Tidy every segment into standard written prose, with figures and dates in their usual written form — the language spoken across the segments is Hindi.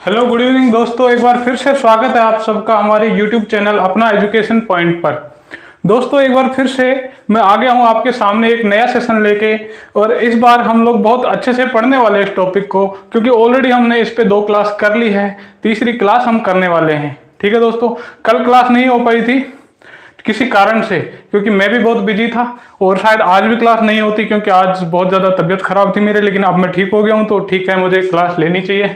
हेलो गुड इवनिंग दोस्तों, एक बार फिर से स्वागत है आप सबका हमारे यूट्यूब चैनल अपना एजुकेशन पॉइंट पर। दोस्तों एक बार फिर से मैं आ गया हूं आपके सामने एक नया सेशन लेके। और इस बार हम लोग बहुत अच्छे से पढ़ने वाले हैं इस टॉपिक को, क्योंकि ऑलरेडी हमने इस पे 2 क्लास कर ली है, तीसरी क्लास हम करने वाले हैं। ठीक है दोस्तों, कल क्लास नहीं हो पाई थी किसी कारण से, क्योंकि मैं भी बहुत बिजी था, और शायद आज भी क्लास नहीं होती क्योंकि आज बहुत ज़्यादा तबीयत खराब थी मेरे। लेकिन अब मैं ठीक हो गया हूँ, तो ठीक है, मुझे क्लास लेनी चाहिए,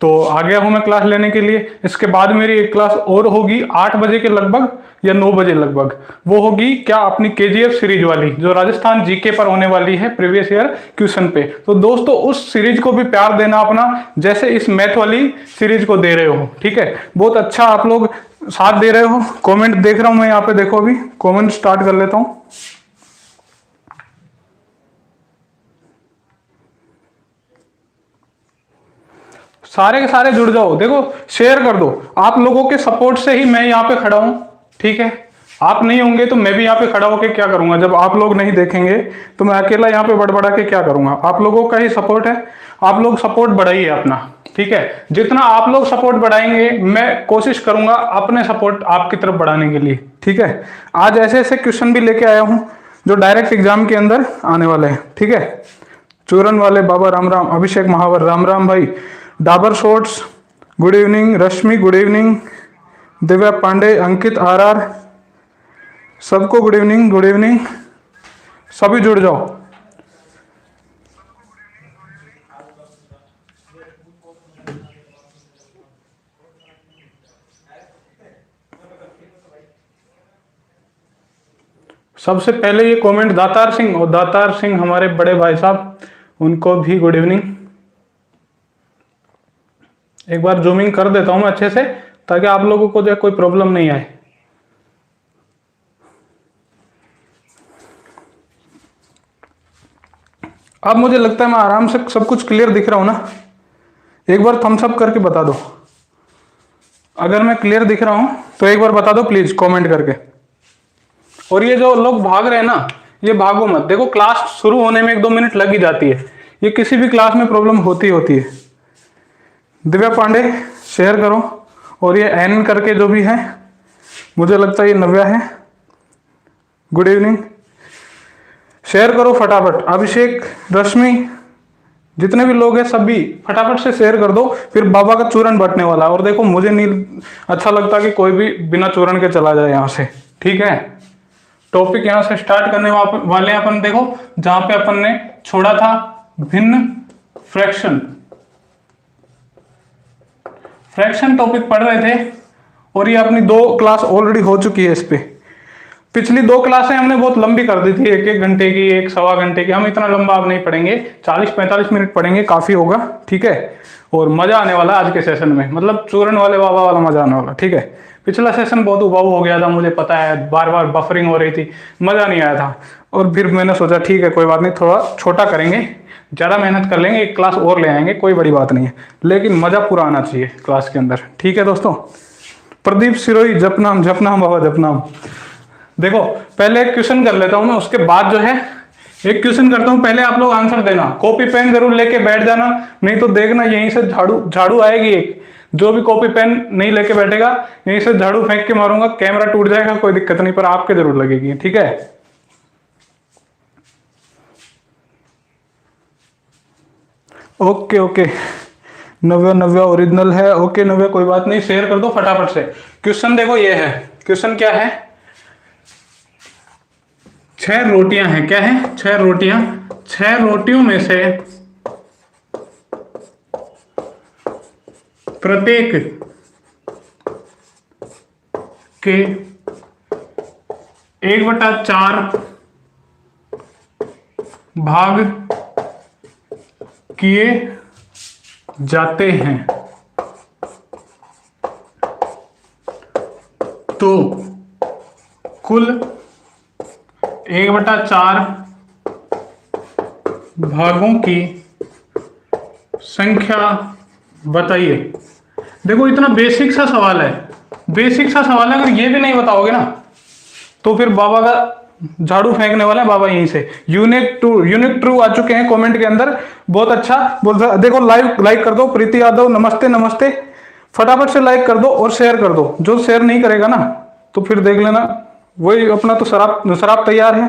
तो आ गया हूं मैं क्लास लेने के लिए। इसके बाद मेरी एक क्लास और होगी 8 बजे के लगभग या 9 बजे लगभग। वो होगी क्या, अपनी केजीएफ सीरीज वाली, जो राजस्थान जीके पर होने वाली है, प्रीवियस ईयर क्वेश्चन पे। तो दोस्तों उस सीरीज को भी प्यार देना अपना, जैसे इस मैथ वाली सीरीज को दे रहे हो। ठीक है, बहुत अच्छा आप लोग साथ दे रहे हो। कमेंट देख रहा हूं मैं यहाँ पे, देखो अभी कमेंट स्टार्ट कर लेता हूं। सारे के सारे जुड़ जाओ, देखो शेयर कर दो। आप लोगों के सपोर्ट से ही मैं यहाँ पे खड़ा हूं। ठीक है, आप नहीं होंगे तो मैं भी यहाँ पे खड़ा होकर क्या करूंगा? जब आप लोग नहीं देखेंगे तो मैं अकेला यहाँ पे बड़बड़ा के क्या करूंगा? आप लोगों का ही सपोर्ट है, आप लोग सपोर्ट बढ़ाइए अपना। ठीक है, जितना आप लोग सपोर्ट बढ़ाएंगे मैं कोशिश करूंगा अपने सपोर्ट आपकी तरफ बढ़ाने के लिए। ठीक है, आज ऐसे ऐसे क्वेश्चन भी लेके आया हूं जो डायरेक्ट एग्जाम के अंदर आने वाले हैं। ठीक है, चूरन वाले बाबा राम राम, अभिषेक महावर राम राम भाई, डाबर शॉर्ट्स गुड इवनिंग, रश्मि गुड इवनिंग, दिव्या पांडे, अंकित आरआर, सबको गुड इवनिंग गुड इवनिंग। सभी जुड़ जाओ। सबसे पहले ये कमेंट दातार सिंह, और दातार सिंह हमारे बड़े भाई साहब, उनको भी गुड इवनिंग। एक बार जूमिंग कर देता हूं मैं अच्छे से, ताकि आप लोगों को जो कोई प्रॉब्लम नहीं आए। अब मुझे लगता है मैं आराम से सब कुछ क्लियर दिख रहा हूं ना? एक बार थम्स अप करके बता दो अगर मैं क्लियर दिख रहा हूं, तो एक बार बता दो प्लीज कमेंट करके। और ये जो लोग भाग रहे हैं ना, ये भागो मत। देखो क्लास शुरू होने में 1-2 मिनट लग ही जाती है, ये किसी भी क्लास में प्रॉब्लम होती है। दिव्या पांडे शेयर करो, और ये एन करके जो भी है, मुझे लगता है ये नव्या है, गुड इवनिंग, शेयर करो फटाफट। अभिषेक, रश्मि, जितने भी लोग हैं सभी फटाफट से शेयर कर दो। फिर बाबा का चूरन बटने वाला है, और देखो मुझे नहीं अच्छा लगता कि कोई भी बिना चूरन के चला जाए यहाँ से। ठीक है, टॉपिक यहाँ से स्टार्ट करने वाले हैं अपन। देखो जहां पे अपन ने छोड़ा था, भिन्न फ्रैक्शन टॉपिक पढ़ रहे थे, और ये अपनी 2 क्लास ऑलरेडी हो चुकी है इस पे। पिछली 2 क्लासें हमने बहुत लंबी कर दी थी, 1-1 घंटे की, 1-1.25 घंटे की। हम इतना लंबा अब नहीं पढ़ेंगे, 40-45 मिनट पढ़ेंगे, काफी होगा। ठीक है, और मजा आने वाला है आज के सेशन में, मतलब चूरन वाले बाबा वाला मजा आने वाला। ठीक है, पिछला सेशन बहुत उबाऊ हो गया था, मुझे पता है, बार बार बफरिंग हो रही थी, मजा नहीं आया था। और फिर मैंने सोचा ठीक है कोई बात नहीं, थोड़ा छोटा करेंगे, ज़्यादा मेहनत कर लेंगे, 1 क्लास और ले आएंगे, कोई बड़ी बात नहीं है, लेकिन मजा पूरा आना चाहिए क्लास के अंदर। ठीक है दोस्तों, प्रदीप सिरोही, जपनाम जपनाम बाबा जपनाम। देखो पहले एक क्वेश्चन कर लेता हूं मैं, उसके बाद जो है एक क्वेश्चन करता हूं, पहले आप लोग आंसर देना। कॉपी पेन जरूर लेके बैठ जाना, नहीं तो देखना यहीं से झाड़ू आएगी एक। जो भी कॉपी पेन नहीं लेके बैठेगा, यहीं से झाड़ू फेंक के मारूंगा, कैमरा टूट जाएगा, कोई दिक्कत नहीं, पर आपके जरूर लगेगी। ठीक है, ओके ओके। नव्या ओरिजिनल है, ओके नव्या, कोई बात नहीं, शेयर कर दो फटाफट से। क्वेश्चन देखो ये है, क्वेश्चन क्या है? 6 रोटियां हैं, क्या है? 6 रोटियां। 6 रोटियों में से प्रत्येक के 1/4 भाग किए जाते हैं, तो कुल 1/4 भागों की संख्या बताइए। देखो इतना बेसिक सा सवाल है, बेसिक सा सवाल है। अगर ये भी नहीं बताओगे ना, तो फिर बाबा का झाड़ू फेंकने वाला है बाबा यहीं से। यूनिक ट्रू आ चुके हैं कमेंट के अंदर, बहुत अच्छा बोल रहा। देखो लाइक कर दो, प्रीति यादव नमस्ते नमस्ते, फटाफट से लाइक कर दो और शेयर कर दो। जो शेयर नहीं करेगा ना तो फिर देख लेना, वही अपना तो शराब शराब तैयार है,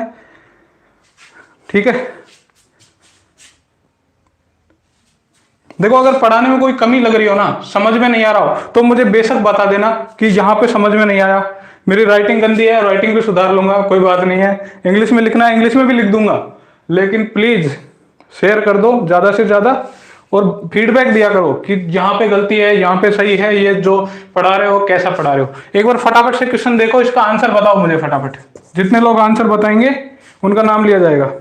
ठीक है। देखो अगर पढ़ाने में कोई कमी लग रही हो ना, समझ में नहीं आ रहा हो, तो मुझे बेशक बता देना कि यहाँ पे समझ में नहीं आया, मेरी राइटिंग गंदी है, राइटिंग भी सुधार लूंगा, कोई बात नहीं है। इंग्लिश में लिखना है इंग्लिश में भी लिख दूंगा, लेकिन प्लीज शेयर कर दो ज्यादा से ज्यादा और फीडबैक दिया करो कि यहाँ पे गलती है, यहाँ पे सही है, ये जो पढ़ा रहे हो कैसा पढ़ा रहे हो। एक बार फटाफट से क्वेश्चन देखो, इसका आंसर बताओ मुझे फटाफट। जितने लोग आंसर बताएंगे उनका नाम लिया जाएगा।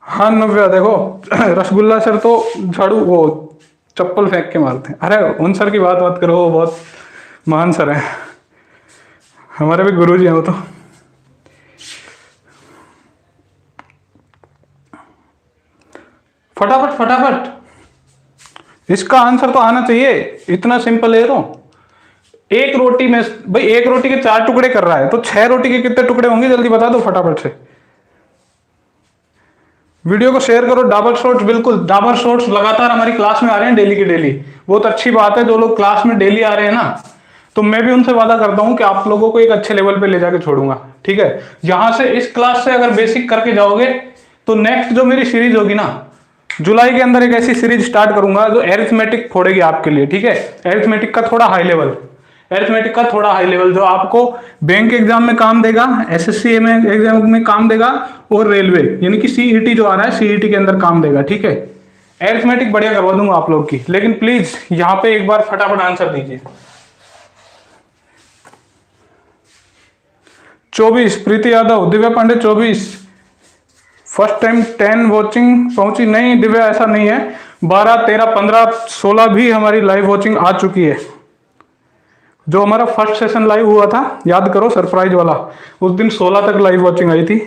हाँ नव्या, देखो रसगुल्ला सर तो झाड़ू वो चप्पल फेंक के मारते हैं। अरे उन सर की बात करो, वो बहुत महान सर हैं, हमारे भी गुरुजी हैं वो तो। फटाफट फटाफट, इसका आंसर तो आना चाहिए, इतना सिंपल है। तो एक रोटी में भाई, एक रोटी के 4 टुकड़े कर रहा है, तो 6 रोटी के कितने टुकड़े होंगे, जल्दी बता दो फटाफट से। वीडियो को शेयर करो। डाबर शॉर्ट्स, बिल्कुल डाबर शॉर्ट्स लगातार हमारी क्लास में आ रहे हैं डेली के डेली, बहुत अच्छी बात है। जो लोग क्लास में डेली आ रहे हैं ना, तो मैं भी उनसे वादा करता हूं कि आप लोगों को एक अच्छे लेवल पे ले जाके छोड़ूंगा, ठीक है। यहां से इस क्लास से अगर बेसिक करके जाओगे तो नेक्स्ट जो मेरी सीरीज होगी ना, जुलाई के अंदर एक ऐसी सीरीज स्टार्ट करूंगा जो एरिथमेटिक फोड़ेगी आपके लिए, ठीक है। एरिथमेटिक का थोड़ा हाई लेवल, एरिथमेटिक का थोड़ा हाई लेवल, जो आपको बैंक एग्जाम में काम देगा, एसएससी में एग्जाम में काम देगा, और रेलवे यानी कि सीईटी जो आ रहा है सीईटी के अंदर काम देगा, ठीक है। एरिथमेटिक बढ़िया करवा दूंगा आप लोग की, लेकिन प्लीज यहां पे एक बार फटाफट आंसर दीजिए। 24 Preeti Yadav, Divya Pandey 24, first time 10 watching पहुंची नहीं दिव्या, ऐसा नहीं है। 12 13 15 16 भी हमारी लाइव वॉचिंग आ चुकी है। जो हमारा फर्स्ट सेशन लाइव हुआ था, याद करो सरप्राइज वाला, उस दिन 16 तक लाइव वॉचिंग आई थी।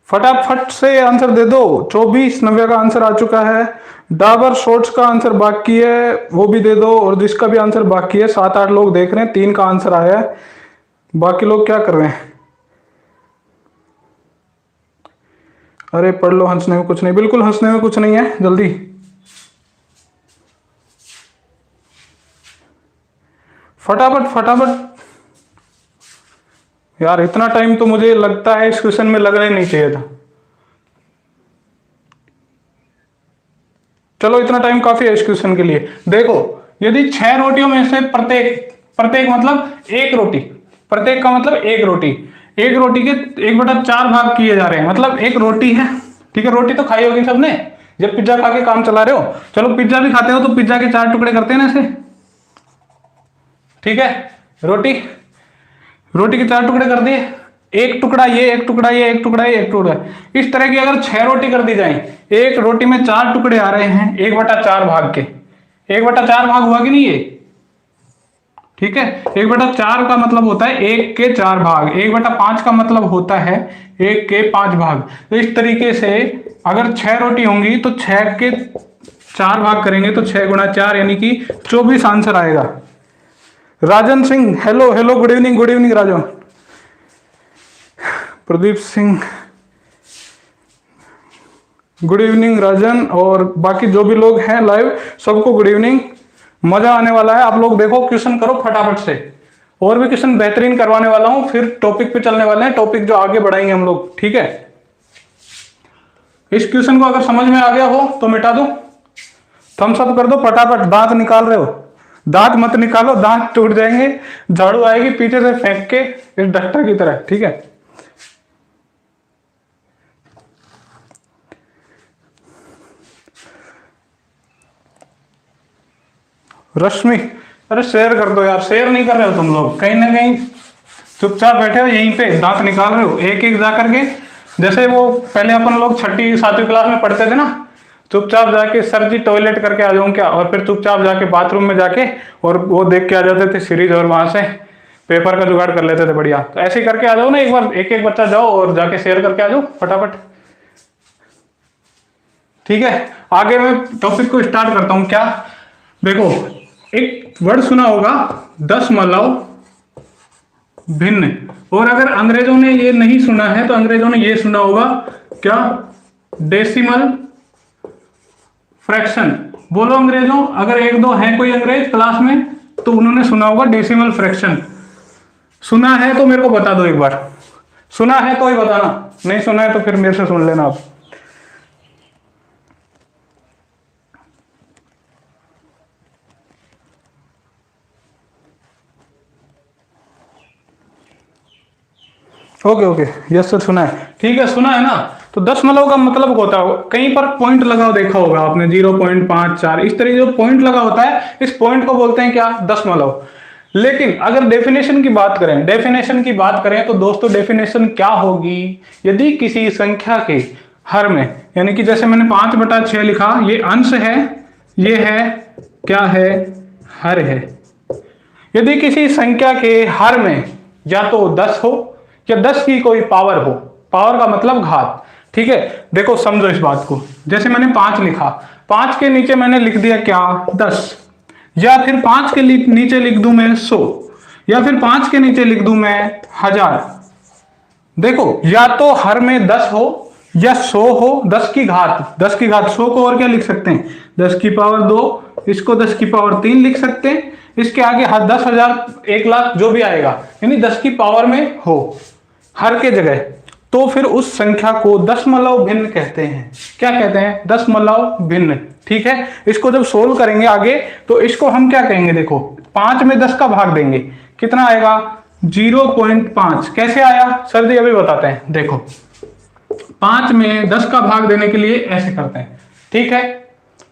फटाफट से आंसर दे दो। 24 नव्या का आंसर आ चुका है। डाबर शॉर्ट्स का आंसर बाकी है, वो भी दे दो। और जिसका भी आंसर बाकी है, 7-8 लोग देख रहे हैं, 3 का आंसर आया है, बाकी लोग क्या कर रहे हैं। अरे पढ़ लो, हंसने में कुछ नहीं, बिल्कुल हंसने में कुछ नहीं है, जल्दी फटाफट फटाफट। यार इतना टाइम तो मुझे लगता है इस क्वेश्चन में लगना ही नहीं चाहिए था। चलो इतना टाइम काफी है इस क्वेश्चन के लिए। देखो यदि 6 रोटियों में से प्रत्येक प्रत्येक मतलब एक रोटी, प्रत्येक का मतलब एक रोटी, एक रोटी के 1/4 भाग किए जा रहे हैं, मतलब एक रोटी है, ठीक है। रोटी तो खाई होगी सबने, जब पिज्जा खा के काम चला रहे हो। चलो पिज्जा भी खाते हो तो पिज्जा के 4 टुकड़े करते हैं ना ऐसे, ठीक है। रोटी रोटी के 4 टुकड़े कर दिए, एक टुकड़ा ये, एक टुकड़ा ये, एक टुकड़ा ये, एक टुकड़ा। इस तरह की अगर 6 रोटी कर दी जाए, एक रोटी में 4 टुकड़े आ रहे हैं 1/4 भाग के, 1/4 भाग हुआ कि नहीं ये, ठीक है। 1/4 का मतलब होता है 1 के 4 भाग, 1/5 का मतलब होता है 1 के 5 भाग। तो इस तरीके से अगर 6 रोटी होंगी तो 6 के 4 भाग करेंगे तो 6 गुणा 4 यानी कि 24 आंसर आएगा। Rajan Singh, hello hello, good evening Rajan. Pradeep Singh, good evening Rajan, और बाकी जो भी लोग हैं लाइव सबको गुड इवनिंग। मजा आने वाला है, आप लोग देखो क्वेश्चन करो फटाफट से, और भी क्वेश्चन बेहतरीन करवाने वाला हूं, फिर टॉपिक पे चलने वाले हैं, टॉपिक जो आगे बढ़ाएंगे हम लोग, ठीक है। इस क्वेश्चन को अगर समझ में आ गया हो तो मिटा दो, थम्स अप कर दो फटाफट। दांत निकाल रहे हो, दांत मत निकालो, दांत टूट जाएंगे, झाड़ू आएगी पीछे से फेंक के इस डस्टर की तरह, ठीक है। रश्मि, अरे शेयर कर दो यार, शेयर नहीं कर रहे हो तुम लोग, कहीं ना कहीं चुपचाप बैठे हो यहीं पे, दांत निकाल रहे हो एक एक जा करके। जैसे वो पहले अपन लोग 6ठी 7वीं क्लास में पढ़ते थे ना, चुपचाप जाके सर जी टॉयलेट करके आ जाऊं क्या, और फिर चुपचाप जाके बाथरूम में जाके और वो देख के आ जाते थे सीरीज, और वहां से पेपर का जुगाड़ कर लेते थे बढ़िया। तो ऐसे ही करके आ जाओ ना, एक बार एक एक बच्चा जाओ और जाके शेयर करके आ जाओ फटाफट, ठीक है। आगे मैं टॉपिक को स्टार्ट करता हूं क्या। देखो एक वर्ड सुना होगा दशमलव भिन्न, और अगर अंग्रेजों ने ये नहीं सुना है तो अंग्रेजों ने ये सुना होगा क्या, डेसिमल फ्रैक्शन। बोलो अंग्रेजों, अगर एक दो हैं कोई अंग्रेज क्लास में तो उन्होंने सुना होगा डेसिमल फ्रैक्शन। सुना है तो मेरे को बता दो एक बार, सुना है तो ही बताना, नहीं सुना है तो फिर मेरे से सुन लेना आप। ओके ओके, यस सर सुना है, ठीक है सुना है ना। तो दशमलव का मतलब होता है, कहीं पर पॉइंट लगा देखा होगा आपने 0.54, इस तरह जो पॉइंट लगा होता है इस पॉइंट को बोलते हैं क्या, दशमलव। लेकिन अगर डेफिनेशन की बात करें, डेफिनेशन की बात करें तो दोस्तों डेफिनेशन क्या होगी, यदि किसी संख्या के हर में, यानी कि जैसे मैंने 5/6 लिखा, ये अंश है, ये है क्या है, हर है। यदि किसी संख्या के हर में या तो 10 हो या 10 की कोई पावर हो, पावर का मतलब घात, ठीक है। देखो समझो इस बात को, जैसे मैंने 5 लिखा, 5 के नीचे मैंने लिख दिया क्या, 10, या फिर 5 के नीचे लिख दूं मैं 100, या फिर 5 के नीचे लिख दूं मैं 1000। देखो या तो हर में 10 हो या 100 हो, 10 की घात, 10 की घात 100 को और क्या लिख सकते हैं, 10 की पावर 2, इसको 10 की पावर 3 लिख सकते हैं, इसके आगे 10,000, 1,00,000 जो भी आएगा, यानी 10 की पावर में हो हर के जगह, तो फिर उस संख्या को दशमलव भिन्न कहते हैं। क्या कहते हैं, दशमलव भिन्न, ठीक है। इसको जब सोल्व करेंगे आगे तो इसको हम क्या कहेंगे, देखो 5 में 10 का भाग देंगे, कितना आएगा 0.5। कैसे आया सर जी, अभी बताते हैं। देखो 5 में 10 का भाग देने के लिए ऐसे करते हैं, ठीक है,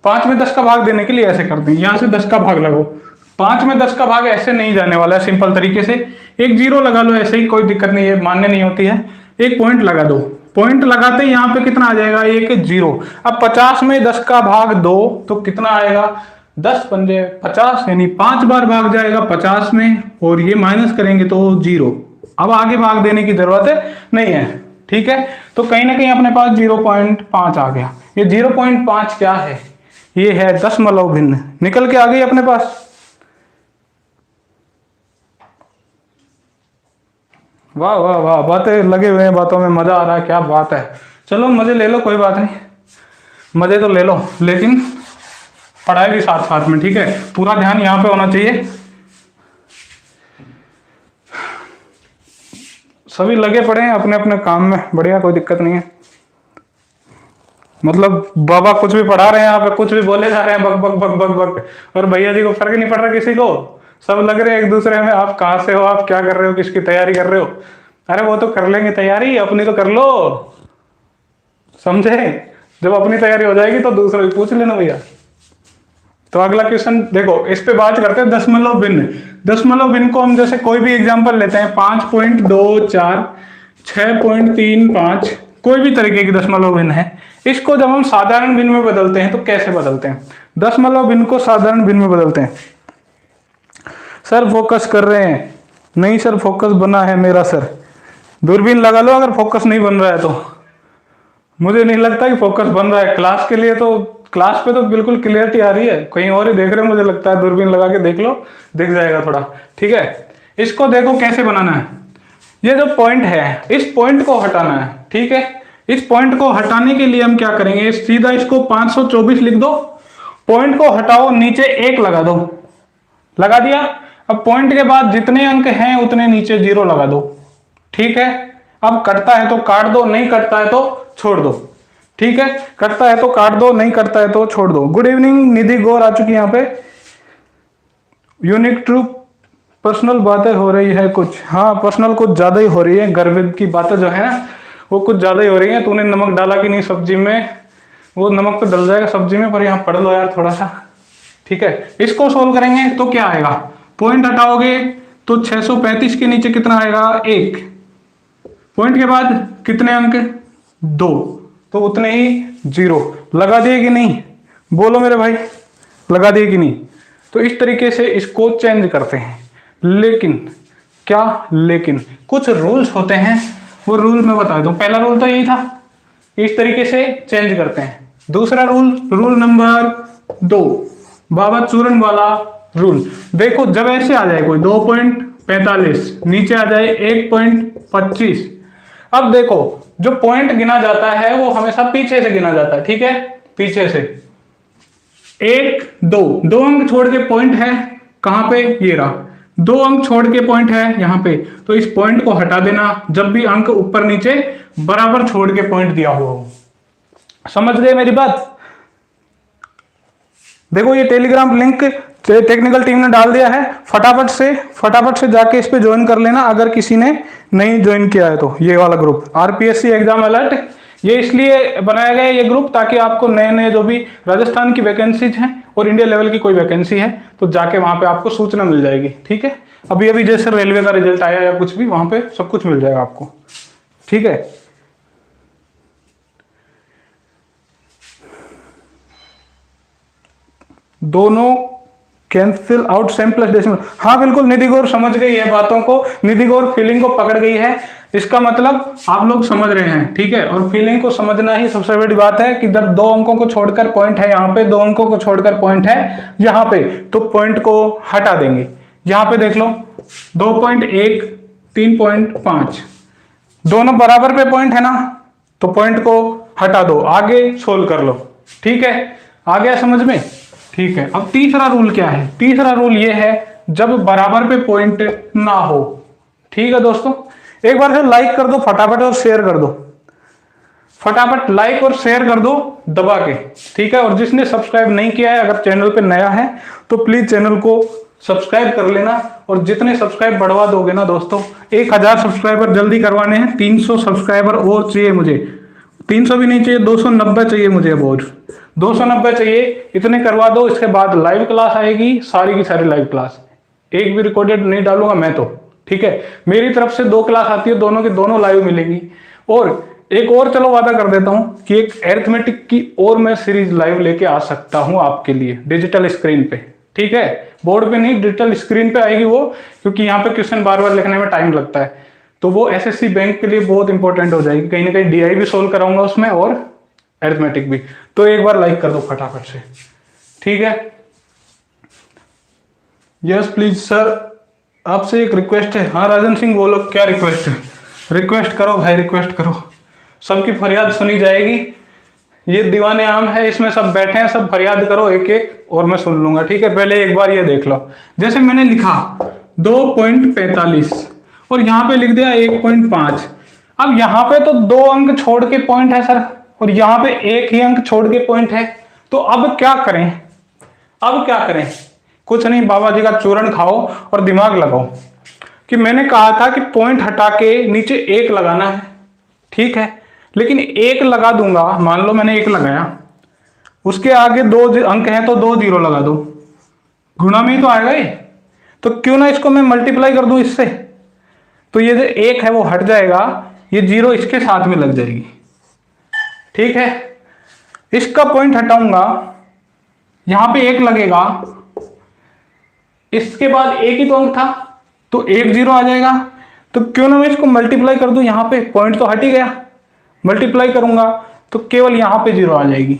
5 में 10 का भाग देने के लिए ऐसे करते हैं, यहां से 10 का भाग लगो, 5 में 10 का भाग ऐसे नहीं जाने वाला है, सिंपल तरीके से एक जीरो लगा लो, ऐसे ही कोई दिक्कत नहीं है, मान्य नहीं होती है, एक पॉइंट लगा दो, पॉइंट लगाते ही यहाँ पे कितना आ जाएगा, एक जीरो। अब 50 में 10 का भाग 2 तो कितना आएगा, 10 पंजे 50, यानी 5 बार भाग जाएगा 50 में, और ये माइनस करेंगे तो 0। अब आगे भाग देने की जरूरत नहीं है, ठीक है। तो कहीं ना कहीं अपने पास 0.5 आ गया। ये 0.5 क्या है, ये है दशमलव भिन्न, निकल के आ गई अपने पास। वाह वाह वाह, बातें लगे हुए हैं, बातों में मजा आ रहा है, क्या बात है। चलो मजे ले लो, कोई बात नहीं, मजे तो ले लो, लेकिन पढ़ाई भी साथ साथ में, ठीक है। पूरा ध्यान यहाँ पे होना चाहिए, सभी लगे पड़े हैं अपने अपने काम में, बढ़िया, कोई दिक्कत नहीं है। मतलब बाबा कुछ भी पढ़ा रहे हैं, यहाँ पे कुछ भी बोले जा रहे हैं, बक बक बक बक बक, और भैया जी को फर्क नहीं पड़ रहा किसी को, सब लग रहे हैं एक दूसरे में, आप कहाँ से हो, आप क्या कर रहे हो, किसकी तैयारी कर रहे हो। अरे वो तो कर लेंगे तैयारी, अपनी तो कर लो, समझे। जब अपनी तैयारी हो जाएगी तो दूसरों की पूछ लेना भैया। तो अगला क्वेश्चन देखो, इस पे बात करते हैं दशमलव भिन्न। दशमलव भिन्न को हम जैसे कोई भी एग्जांपल लेते हैं, 5.24, 6.35, कोई भी तरीके की दशमलव भिन्न है, इसको जब हम साधारण भिन्न में बदलते हैं तो कैसे बदलते हैं, दशमलव भिन्न को साधारण भिन्न में बदलते हैं। सर फोकस कर रहे हैं, नहीं सर फोकस बना है मेरा सर, दूरबीन लगा लो अगर फोकस नहीं बन रहा है तो। मुझे नहीं लगता कि फोकस बन रहा है क्लास के लिए, तो क्लास पे तो बिल्कुल क्लियरिटी आ रही है, कहीं और ही देख रहे हो मुझे लगता है, दूरबीन लगा के देख लो, दिख जाएगा थोड़ा, ठीक है। इसको देखो कैसे बनाना है, ये जो पॉइंट है इस पॉइंट को हटाना है, ठीक है। इस पॉइंट को हटाने के लिए हम क्या करेंगे, सीधा इसको 524 लिख दो, पॉइंट को हटाओ, नीचे 1 लगा दो, लगा दिया। अब पॉइंट के बाद जितने अंक हैं उतने नीचे 0 लगा दो, ठीक है। अब कटता है तो काट दो, नहीं कटता है तो छोड़ दो, ठीक है। कटता है तो काट दो, नहीं कटता है तो छोड़ दो। गुड इवनिंग निधि गौर आ चुकी है यहाँ पे। यूनिक ट्रू पर्सनल बातें हो रही है कुछ, हाँ पर्सनल कुछ ज्यादा ही हो रही है, गर्भ की बातें जो है ना वो कुछ ज्यादा ही हो रही है। तूने नमक डाला कि नहीं सब्जी में, वो नमक तो डल जाएगा सब्जी में, पर यहाँ पढ़ लो यार थोड़ा सा, ठीक है। इसको सोल्व करेंगे तो क्या आएगा, पॉइंट हटाओगे तो 635 के नीचे कितना आएगा, 1, पॉइंट के बाद कितने अंक, 2, तो उतने ही 0 लगा दिए कि नहीं, बोलो मेरे भाई, लगा दिए कि नहीं। तो इस तरीके से इसको चेंज करते हैं, लेकिन क्या, लेकिन कुछ रूल्स होते हैं, वो रूल मैं बता दूं। पहला रूल तो यही था, इस तरीके से चेंज करते हैं। दूसरा रूल, रूल नंबर 2, बाबा चूरन वाला रूल। देखो जब ऐसे आ जाए कोई 2.45, नीचे आ जाए 1.25, अब देखो जो पॉइंट गिना जाता है वो हमेशा पीछे से गिना जाता है, ठीक है, पीछे से। एक दो, दो अंक छोड़ के पॉइंट है कहां पे, ये रहा, दो अंक छोड़ के पॉइंट है यहां पे, तो इस पॉइंट को हटा देना जब भी अंक ऊपर नीचे बराबर छोड़ के पॉइंट दिया हुआ हो। समझ गए मेरी बात? देखो ये टेलीग्राम लिंक टेक्निकल टीम ने डाल दिया है, फटाफट से जाके इस पे ज्वाइन कर लेना अगर किसी ने नहीं ज्वाइन किया है तो। ये वाला ग्रुप आरपीएससी एग्जाम अलर्ट, ये इसलिए बनाया गया है ये ग्रुप ताकि आपको नए नए जो भी राजस्थान की वैकेंसीज हैं और इंडिया लेवल की कोई वैकेंसी है तो जाके वहां पे आपको सूचना मिल जाएगी, ठीक है। अभी अभी जैसे रेलवे का रिजल्ट आया या कुछ भी, वहां पे सब कुछ मिल जाएगा आपको, ठीक है। दोनों cancel out same plus decimal, हाँ बिल्कुल निधि गौर समझ गई है बातों को, निधि गौर फीलिंग को पकड़ गई है। इसका मतलब आप लोग समझ रहे हैं, ठीक है। और फीलिंग को समझना ही सबसे बड़ी बात है कि जब दो अंकों को छोड़कर पॉइंट है यहाँ पे, दो अंकों को छोड़कर पॉइंट है यहाँ पे, तो पॉइंट को हटा देंगे। यहाँ पे देख लो 2.1 3.5 दोनों बराबर पे पॉइंट है ना, तो पॉइंट को हटा दो, आगे सोल्व कर लो, ठीक है। आ गया समझ में? ठीक है। अब तीसरा रूल क्या है? तीसरा रूल ये है जब बराबर पे पॉइंट ना हो, ठीक है दोस्तों। एक बार से लाइक कर दो फटाफट और शेयर कर दो, फटाफट लाइक और शेयर कर दो दबा के, ठीक है। और जिसने सब्सक्राइब नहीं किया है, अगर चैनल पे नया है तो प्लीज चैनल को सब्सक्राइब कर लेना। और जितने सब्सक्राइब बढ़वा दोगे ना दोस्तों, 1000 सब्सक्राइबर जल्दी करवाने हैं, 300 सब्सक्राइबर और चाहिए मुझे, 300 भी नहीं चाहिए, 290 चाहिए मुझे, अब और 290 चाहिए, इतने करवा दो। इसके बाद लाइव क्लास आएगी, सारी की सारी लाइव क्लास, एक भी रिकॉर्डेड नहीं डालूंगा मैं तो, ठीक है। मेरी तरफ से 2 क्लास आती है, दोनों की दोनों लाइव मिलेंगी। और एक और चलो वादा कर देता हूं कि एक अरिथमेटिक की और मैं सीरीज लाइव लेके आ सकता हूं आपके लिए डिजिटल स्क्रीन पे, ठीक है। बोर्ड पे नहीं, डिजिटल स्क्रीन पे आएगी वो, क्योंकि यहाँ पे क्वेश्चन बार बार लिखने में टाइम लगता है, तो वो एसएससी बैंक के लिए बहुत इंपॉर्टेंट हो जाएगी। कहीं ना कहीं डीआई भी सोल्व कराऊंगा उसमें और अरिथमेटिक भी। तो एक बार लाइक कर दो फटाफट से, ठीक है। यस प्लीज सर, आपसे एक रिक्वेस्ट है। हाँ राजन सिंह बोलो, क्या रिक्वेस्ट है? रिक्वेस्ट करो भाई, रिक्वेस्ट करो, सबकी फरियाद सुनी जाएगी। ये दीवाने आम है, इसमें सब बैठे हैं, सब फरियाद करो एक एक और मैं सुन लूंगा, ठीक है। पहले एक बार ये देख लो, जैसे मैंने लिखा 2.45 और यहाँ पे लिख दिया 1.5। अब यहाँ पे तो 2 अंक छोड़ के पॉइंट है सर, और यहाँ पे 1 ही अंक छोड़ के पॉइंट है, तो अब क्या करें? अब क्या करें? कुछ नहीं, बाबा जी का चूर्ण खाओ और दिमाग लगाओ कि मैंने कहा था कि पॉइंट हटा के नीचे 1 लगाना है, ठीक है। लेकिन 1 लगा दूंगा, मान लो मैंने 1 लगाया, उसके आगे 2 अंक हैं तो 2 जीरो लगा दो, गुणा में ही तो आएगा ये, तो क्यों ना इसको मैं मल्टीप्लाई कर दूं इससे, तो ये जो 1 है वो हट जाएगा, ये 0 इसके साथ में लग जाएगी, ठीक है। इसका पॉइंट हटाऊंगा, यहां पे 1 लगेगा, इसके बाद 1 ही तो अंक था, तो 1 0 आ जाएगा। तो क्यों ना मैं इसको मल्टीप्लाई कर दूं, यहां पे पॉइंट तो हट ही गया, मल्टीप्लाई करूंगा तो केवल यहां पे 0 आ जाएगी,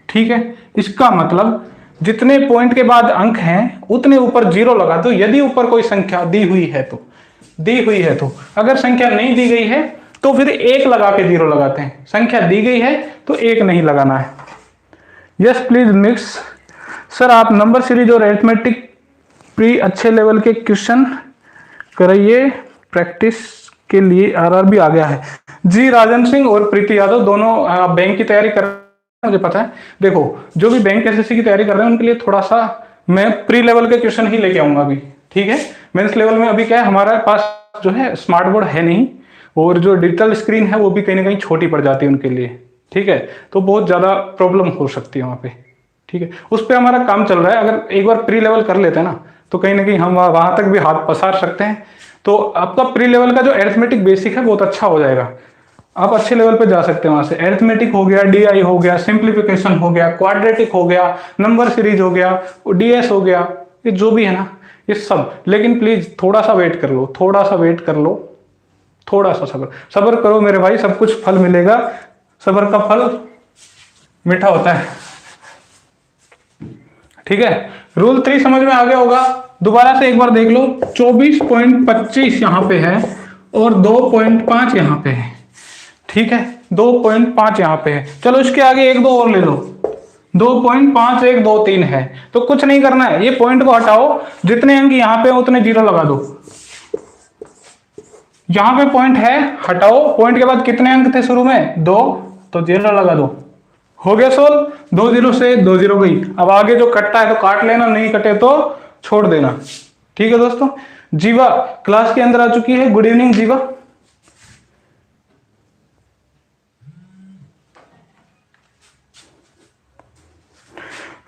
ठीक है। इसका मतलब जितने पॉइंट के बाद अंक हैं उतने ऊपर 0 लगा दो, यदि ऊपर कोई संख्या दी हुई है तो, दी हुई है तो। अगर संख्या नहीं दी गई है तो फिर 1 लगा के 0 लगाते हैं, संख्या दी गई है तो 1 नहीं लगाना है। यस प्लीज मिक्स सर, आप नंबर सीरीज और अरिथमेटिक प्री अच्छे लेवल के क्वेश्चन कराइए, प्रैक्टिस के लिए आरआरबी आ गया है। जी राजन सिंह और प्रीति यादव दोनों बैंक की तैयारी कर रहे हैं, मुझे पता है। देखो जो भी बैंक एसएससी की तैयारी कर रहे हैं उनके लिए थोड़ा सा मैं प्री लेवल के क्वेश्चन ही लेके आऊंगा अभी, ठीक है। मेंस लेवल में अभी क्या है, हमारे पास जो है स्मार्ट बोर्ड है नहीं, और जो डिजिटल स्क्रीन है वो भी कहीं ना कहीं छोटी पड़ जाती है उनके लिए, ठीक है। तो बहुत ज्यादा प्रॉब्लम हो सकती है वहां पे, ठीक है। उस पर हमारा काम चल रहा है। अगर एक बार प्री लेवल कर लेते हैं ना तो कहीं ना कहीं हम वहां तक भी हाथ पसार सकते हैं। तो आपका प्री लेवल का जो अरिथमेटिक बेसिक है बहुत अच्छा हो जाएगा, आप अच्छे लेवल पे जा सकते हैं वहां से। अरिथमेटिक हो गया, डीआई हो गया, सिंप्लीफिकेशन हो गया, क्वाड्रेटिक हो गया, नंबर सीरीज हो गया, डीएस हो गया, ये जो भी है ना ये सब। लेकिन प्लीज थोड़ा सा वेट कर लो, थोड़ा सा वेट कर लो, थोड़ा सा सब्र करो मेरे भाई, सब कुछ फल मिलेगा। सब्र का फल मीठा होता है, ठीक है, रूल 3 समझ में आ गया होगा। दोबारा से एक बार देख लो, 24.25 यहाँ पे है और 2.5 यहाँ पे है। ठीक है, 2.5 यहाँ पे है। चलो इसके आगे 1 2 और ले लो, 2.5 1 2 3 है। तो कुछ नहीं करना है, ये पॉइंट को हटाओ, जितने अंक यहाँ पे उतने जीरो लगा दो। यहां पे पॉइंट है, हटाओ, पॉइंट के बाद कितने अंक थे शुरू में? 2, तो जीरो लगा दो। हो गया सोल्व। 2 जीरो से 2 जीरो गई। अब आगे जो कटता है तो काट लेना, नहीं कटे तो छोड़ देना। ठीक है दोस्तों, जीवा क्लास के अंदर आ चुकी है। गुड इवनिंग जीवा।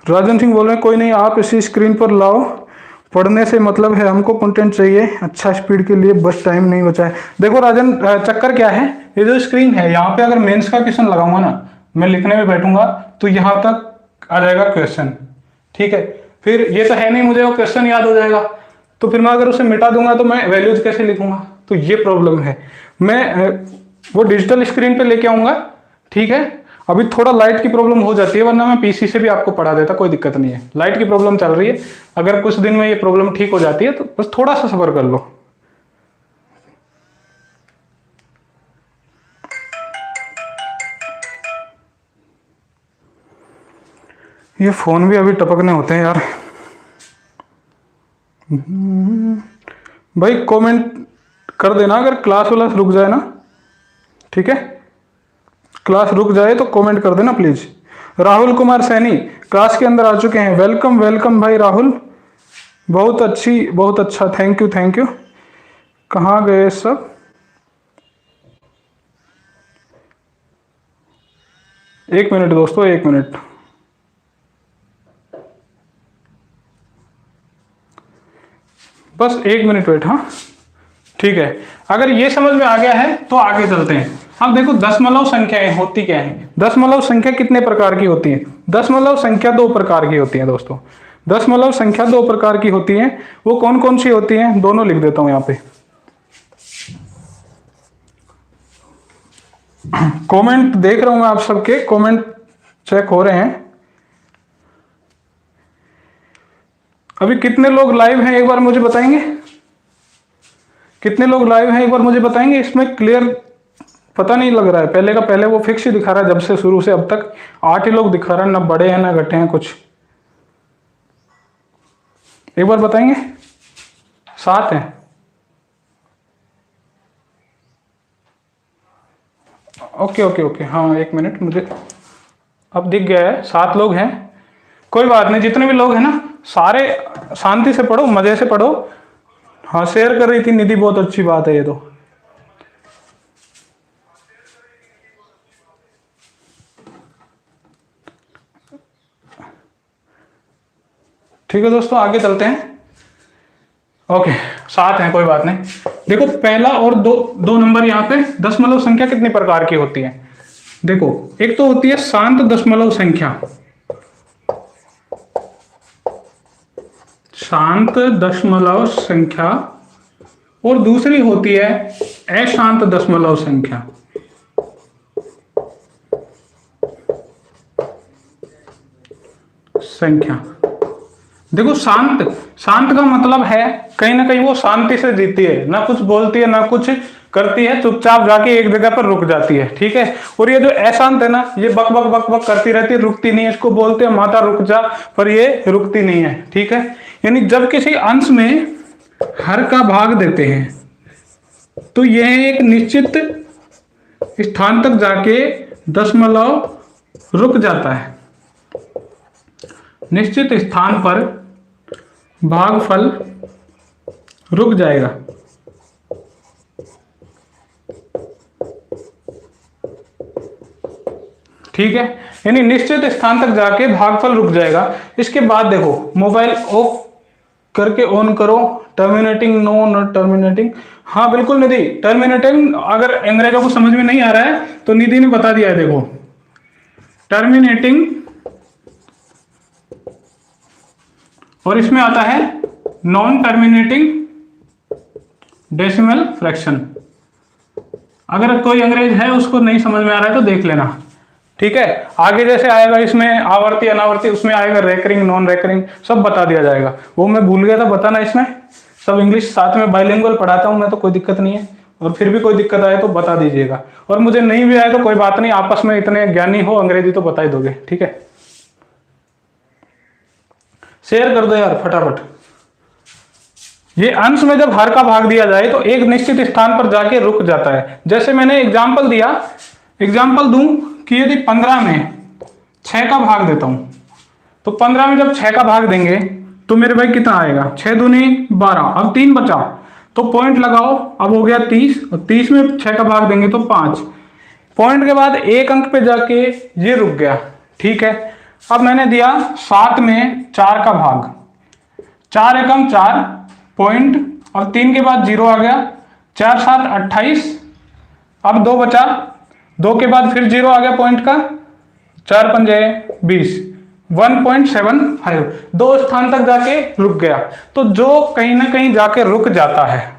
राजन सिंह बोल रहे हैं कोई नहीं, आप इसी स्क्रीन पर लाओ, पढ़ने से मतलब है, हमको कंटेंट चाहिए अच्छा स्पीड के लिए, बस टाइम नहीं बचा है। देखो राजन, चक्कर क्या है, ये जो स्क्रीन है यहाँ पे अगर मेंस का क्वेश्चन लगाऊंगा ना, मैं लिखने में बैठूंगा तो यहाँ तक आ जाएगा क्वेश्चन। ठीक है, फिर ये तो है नहीं मुझे वो क्वेश्चन याद हो जाएगा, तो फिर मैं अगर उसे मिटा दूंगा तो मैं वैल्यूज कैसे लिखूंगा, तो ये प्रॉब्लम है। मैं वो डिजिटल स्क्रीन पे लेके आऊंगा। ठीक है, अभी थोड़ा लाइट की प्रॉब्लम हो जाती है, वरना मैं पीसी से भी आपको पढ़ा देता, कोई दिक्कत नहीं है। लाइट की प्रॉब्लम चल रही है, अगर कुछ दिन में ये प्रॉब्लम ठीक हो जाती है तो बस थोड़ा सा सब्र कर लो। ये फोन भी अभी टपकने होते हैं यार। भाई कमेंट कर देना अगर क्लास वाला रुक जाए ना। ठीक है, क्लास रुक जाए तो कमेंट कर देना प्लीज। राहुल कुमार सैनी क्लास के अंदर आ चुके हैं। वेलकम वेलकम भाई राहुल, बहुत अच्छी, बहुत अच्छा, थैंक यू थैंक यू। कहाँ गए सब? एक मिनट दोस्तों, एक मिनट। बस एक मिनट वेट। हाँ ठीक है, अगर ये समझ में आ गया है तो आगे चलते हैं। अब देखो दशमलव संख्याएं होती क्या है। दशमलव संख्या कितने प्रकार की होती है? दशमलव संख्या 2 प्रकार की होती है दोस्तों। दशमलव संख्या 2 प्रकार की होती है। वो कौन कौन सी होती हैं, दोनों लिख देता हूं यहाँ पे। कमेंट देख रहा हूं मैं, आप सबके कमेंट चेक हो रहे हैं। अभी कितने लोग लाइव हैं एक बार मुझे बताएंगे? कितने लोग लाइव हैं एक बार मुझे बताएंगे? इसमें क्लियर पता नहीं लग रहा है, पहले का पहले वो फिक्स ही दिखा रहा है, जब से शुरू से अब तक 8 ही लोग दिखा रहा है, ना बड़े हैं ना घटे हैं कुछ। एक बार बताएंगे? 7 हैं। ओके ओके ओके, हाँ एक मिनट, मुझे अब दिख गया है 7 लोग हैं। कोई बात नहीं, जितने भी लोग हैं ना सारे शांति से पढ़ो, मजे से पढ़ो। हाँ शेयर कर रही थी निधि, बहुत अच्छी बात है ये तो। ठीक है दोस्तों, आगे चलते हैं। ओके 7 हैं, कोई बात नहीं। देखो पहला और दो नंबर यहाँ पे, दशमलव संख्या कितनी प्रकार की होती है? देखो एक तो होती है शांत दशमलव संख्या, शांत दशमलव संख्या, और दूसरी होती है अशांत दशमलव संख्या। देखो शांत, शांत का मतलब है कहीं ना कहीं वो शांति से जीती है, ना कुछ बोलती है ना कुछ करती है, चुपचाप जाके एक जगह पर रुक जाती है। ठीक है, और ये जो अशांत है ना, ये बक बक बक बक करती रहती है, रुकती नहीं है। इसको बोलते हैं माता रुक जा, पर ये रुकती नहीं है। ठीक है, यानी जब किसी अंश में हर का भाग देते हैं तो यह एक निश्चित स्थान तक जाके दशमलव रुक जाता है। निश्चित स्थान पर भागफल रुक जाएगा। ठीक है, यानी निश्चित स्थान तक जाके भागफल रुक जाएगा। इसके बाद देखो मोबाइल ऑफ करके ऑन करो, टर्मिनेटिंग नो नॉट टर्मिनेटिंग। हाँ बिल्कुल निधि, टर्मिनेटिंग अगर अंग्रेजों को समझ में नहीं आ रहा है तो निधि ने बता दिया है। देखो टर्मिनेटिंग, और इसमें आता है नॉन टर्मिनेटिंग डेसिमल फ्रैक्शन। अगर कोई अंग्रेज है उसको नहीं समझ में आ रहा है तो देख लेना। ठीक है। आगे जैसे आएगा इसमें आवर्ती अनावर्ती, उसमें आएगा रेकरिंग नॉन रेकरिंग, सब बता दिया जाएगा। वो मैं भूल गया था बताना, इसमें सब इंग्लिश साथ में बाइलिंगुअल पढ़ाता हूँ मैं, तो कोई दिक्कत नहीं है। और फिर भी कोई दिक्कत आए तो बता दीजिएगा, और मुझे नहीं भी आए तो कोई बात नहीं, आपस में इतने ज्ञानी हो अंग्रेजी तो बता ही दोगे, ठीक है। शेयर कर दो यार फटाफट। ये अंश में जब हर का भाग दिया जाए तो एक निश्चित स्थान पर जाके रुक जाता है। जैसे मैंने एग्जाम्पल दिया, एग्जाम्पल दूं कि यदि 15 में 6 का भाग देता हूं, तो 15 में जब 6 का भाग देंगे तो मेरे भाई कितना आएगा, 6 दूनी 12, अब 3 बचा तो पॉइंट लगाओ, अब हो गया 30, और 30 में 6 का भाग देंगे तो 5। पॉइंट के बाद एक अंक पे जाके ये रुक गया, ठीक है। अब मैंने दिया 7 में 4 का भाग, 4 एकम 4 पॉइंट, और 3 के बाद 0 आ गया, 4 7 28, अब 2 बचा, 2 के बाद फिर 0 आ गया पॉइंट का, 4 पंजे 20, 1.75, 2 स्थान तक जाके रुक गया। तो जो कहीं ना कहीं जाके रुक जाता है,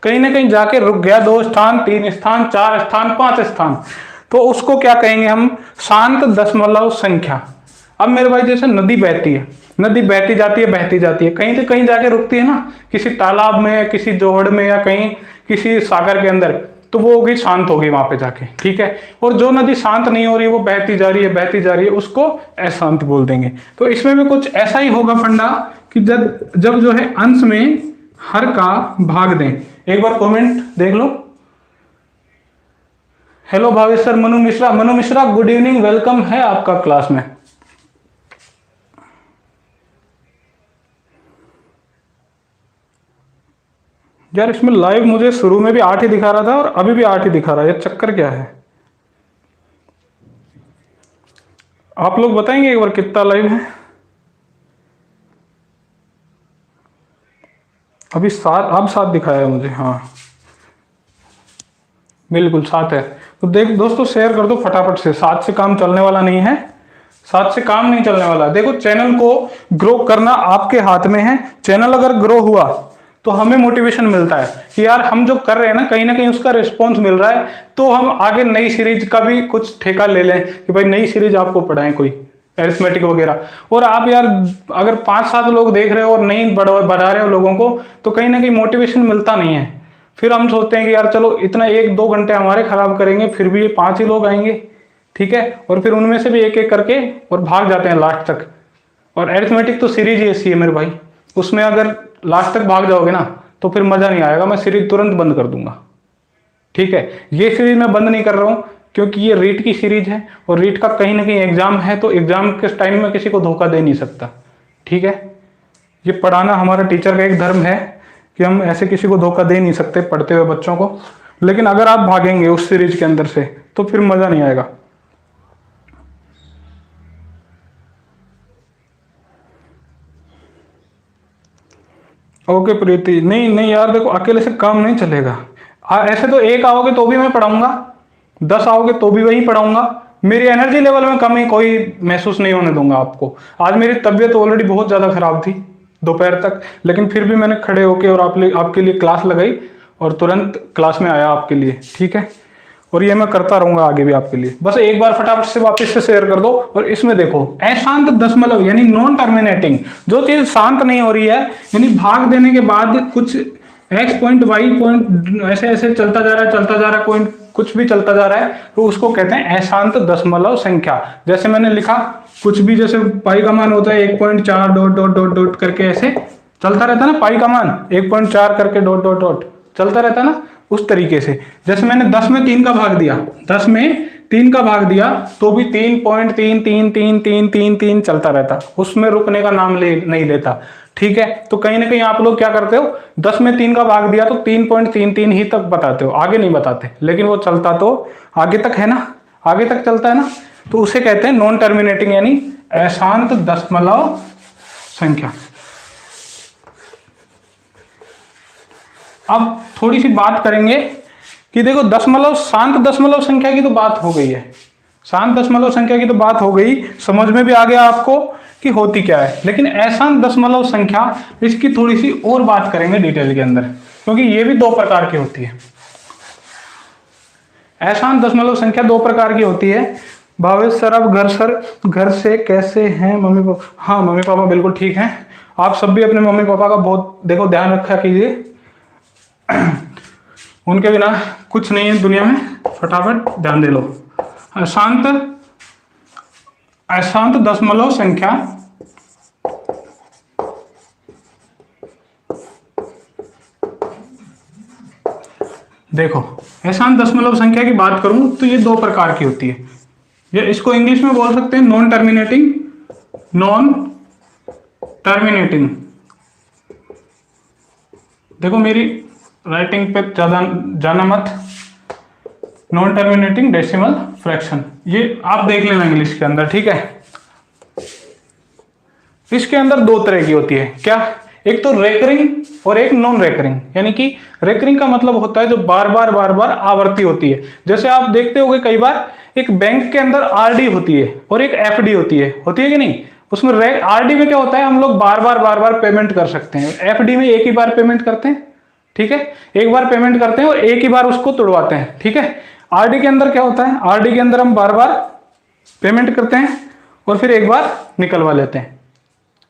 कहीं ना कहीं जाके रुक गया, 2 स्थान 3 स्थान 4 स्थान 5 स्थान, तो उसको क्या कहेंगे हम, शांत दशमलव संख्या। अब मेरे भाई जैसे नदी बहती है, नदी बहती जाती है बहती जाती है, कहीं से कहीं जाके रुकती है ना, किसी तालाब में, किसी जोहड़ में, या कहीं किसी सागर के अंदर, तो वो होगी शांत होगी वहां पे जाके, ठीक है। और जो नदी शांत नहीं हो रही है, वो बहती जा रही है बहती जा रही है, उसको अशांत बोल देंगे। तो इसमें भी कुछ ऐसा ही होगा फंडा कि जब जो है अंश में हर का भाग दें। एक बार कमेंट देख लो। Hello Bhavesh sir, Manu Mishra, Manu Mishra good evening, welcome है आपका क्लास में। यार इसमें लाइव मुझे शुरू में भी 8 ही दिखा रहा था और अभी भी 8 ही दिखा रहा है, ये चक्कर क्या है? आप लोग बताएंगे एक बार कितना लाइव है? अभी 7, अब 7 दिखाया है मुझे, हाँ बिल्कुल 7 है। तो देख दोस्तों शेयर कर दो फटाफट से, 7 से काम चलने वाला नहीं है, 7 से काम नहीं चलने वाला। देखो चैनल को ग्रो करना आपके हाथ में है। चैनल अगर ग्रो हुआ तो हमें मोटिवेशन मिलता है कि यार हम जो कर रहे हैं ना कहीं उसका रिस्पॉन्स मिल रहा है, तो हम आगे नई सीरीज का भी कुछ ठेका ले लें कि भाई नई सीरीज आपको पढ़ाएं, कोई एरिथमेटिक वगैरह। और आप यार अगर 5-7 लोग देख रहे हो और नहीं बढ़ा रहे हो लोगों को, तो कहीं ना कहीं मोटिवेशन मिलता नहीं है। फिर हम सोचते हैं कि यार चलो इतना 1-2 घंटे हमारे खराब करेंगे, फिर भी ये 5 ही लोग आएंगे, ठीक है। और फिर उनमें से भी एक एक करके और भाग जाते हैं लास्ट तक। और एरिथमेटिक तो सीरीज ही ऐसी है मेरे भाई, उसमें अगर लास्ट तक भाग जाओगे ना तो फिर मजा नहीं आएगा, मैं सीरीज तुरंत बंद कर दूंगा, ठीक है। ये सीरीज मैं बंद नहीं कर रहा हूं क्योंकि ये रीट की सीरीज है, और रीट का कहीं ना कहीं एग्जाम है, तो एग्जाम के टाइम में किसी को धोखा दे नहीं सकता, ठीक है। ये पढ़ाना हमारा टीचर का एक धर्म है कि हम ऐसे किसी को धोखा दे नहीं सकते पढ़ते हुए बच्चों को। लेकिन अगर आप भागेंगे उस सीरीज के अंदर से तो फिर मजा नहीं आएगा। ओके प्रीति, नहीं नहीं यार देखो अकेले से काम नहीं चलेगा। ऐसे तो 1 आओगे तो भी मैं पढ़ाऊंगा, 10 आओगे तो भी वही पढ़ाऊंगा। मेरी एनर्जी लेवल में कमी कोई महसूस नहीं होने दूंगा आपको। आज मेरी तबीयत ऑलरेडी बहुत ज्यादा खराब थी दोपहर तक, लेकिन फिर भी मैंने खड़े होके और आपके लिए क्लास लगाई और तुरंत क्लास में आया आपके लिए, ठीक है। और ये मैं करता रहूंगा आगे भी आपके लिए। बस एक बार फटाफट से वापस से शेयर कर दो। और इसमें देखो अशांत दशमलव यानी नॉन टर्मिनेटिंग, जो चीज शांत नहीं हो रही है, यानी भाग देने के बाद कुछ एक्स पॉइंट वाई पॉइंट ऐसे ऐसे चलता जा रहा है पॉइंट कुछ भी चलता जा रहा है, तो उसको कहते हैं अशांत दशमलव संख्या। जैसे मैंने लिखा कुछ भी, जैसे पाई का मान होता है 1.4 डॉट डॉट डॉट डॉट करके ऐसे चलता रहता है ना, पाई का मान 1.4 करके डॉट डॉट डॉट चलता रहता है ना, उस तरीके से। जैसे मैंने 10 में 3 का भाग दिया, 10 में 3 का भाग दिया तो भी 3.33333 चलता रहता, उसमें रुकने का नाम नहीं लेता, ठीक है। तो कहीं ना कहीं आप लोग क्या करते हो, 10 में 3 का भाग दिया तो 3.33 ही तक बताते हो, आगे नहीं बताते, लेकिन वो चलता तो आगे तक है ना, आगे तक चलता है ना, तो उसे कहते हैं नॉन टर्मिनेटिंग यानी अशांत दशमलव संख्या। अब थोड़ी सी बात करेंगे कि देखो दशमलव, शांत दशमलव संख्या की तो बात हो गई है, शांत दशमलव संख्या की तो बात हो गई, समझ में भी आ गया आपको कि होती क्या है। लेकिन अशांत दशमलव संख्या, इसकी थोड़ी सी और बात करेंगे डिटेल के अंदर, क्योंकि ये भी 2 प्रकार की होती है। अशांत दशमलव संख्या 2 प्रकार की होती है। भावेश सर, आप घर से कैसे हैं मम्मी पापा? हाँ, मम्मी पापा बिल्कुल ठीक हैं। आप सब भी अपने मम्मी पापा का बहुत देखो ध्यान रखा कीजिए। उनके बिना कुछ नहीं है दुनिया में, फटाफट ध्यान दे लो। अशांत अशांत दशमलव संख्या देखो, अशांत दशमलव संख्या की बात करूं तो ये दो प्रकार की होती है। ये इसको इंग्लिश में बोल सकते हैं नॉन टर्मिनेटिंग। देखो मेरी राइटिंग पे ज्यादा जाना मत। नॉन टर्मिनेटिंग डेसिमल फ्रैक्शन, ये आप देख लेना इंग्लिश के अंदर, ठीक है। इसके अंदर दो तरह की होती है, क्या? एक तो रेकरिंग और एक नॉन रेकरिंग। यानी कि रेकरिंग का मतलब होता है जो बार बार आवर्ती होती है। जैसे आप देखते होंगे कई बार एक बैंक के अंदर आरडी होती है और एक एफडी होती है कि नहीं? उसमें आरडी में क्या होता है, हम लोग बार बार पेमेंट कर सकते हैं। एफडी में एक ही बार पेमेंट करते हैं, ठीक है, एक बार पेमेंट करते हैं और एक ही बार उसको तुड़वाते हैं, ठीक है। आरडी के अंदर क्या होता है, आरडी के अंदर हम बार बार पेमेंट करते हैं और फिर एक बार निकलवा लेते हैं।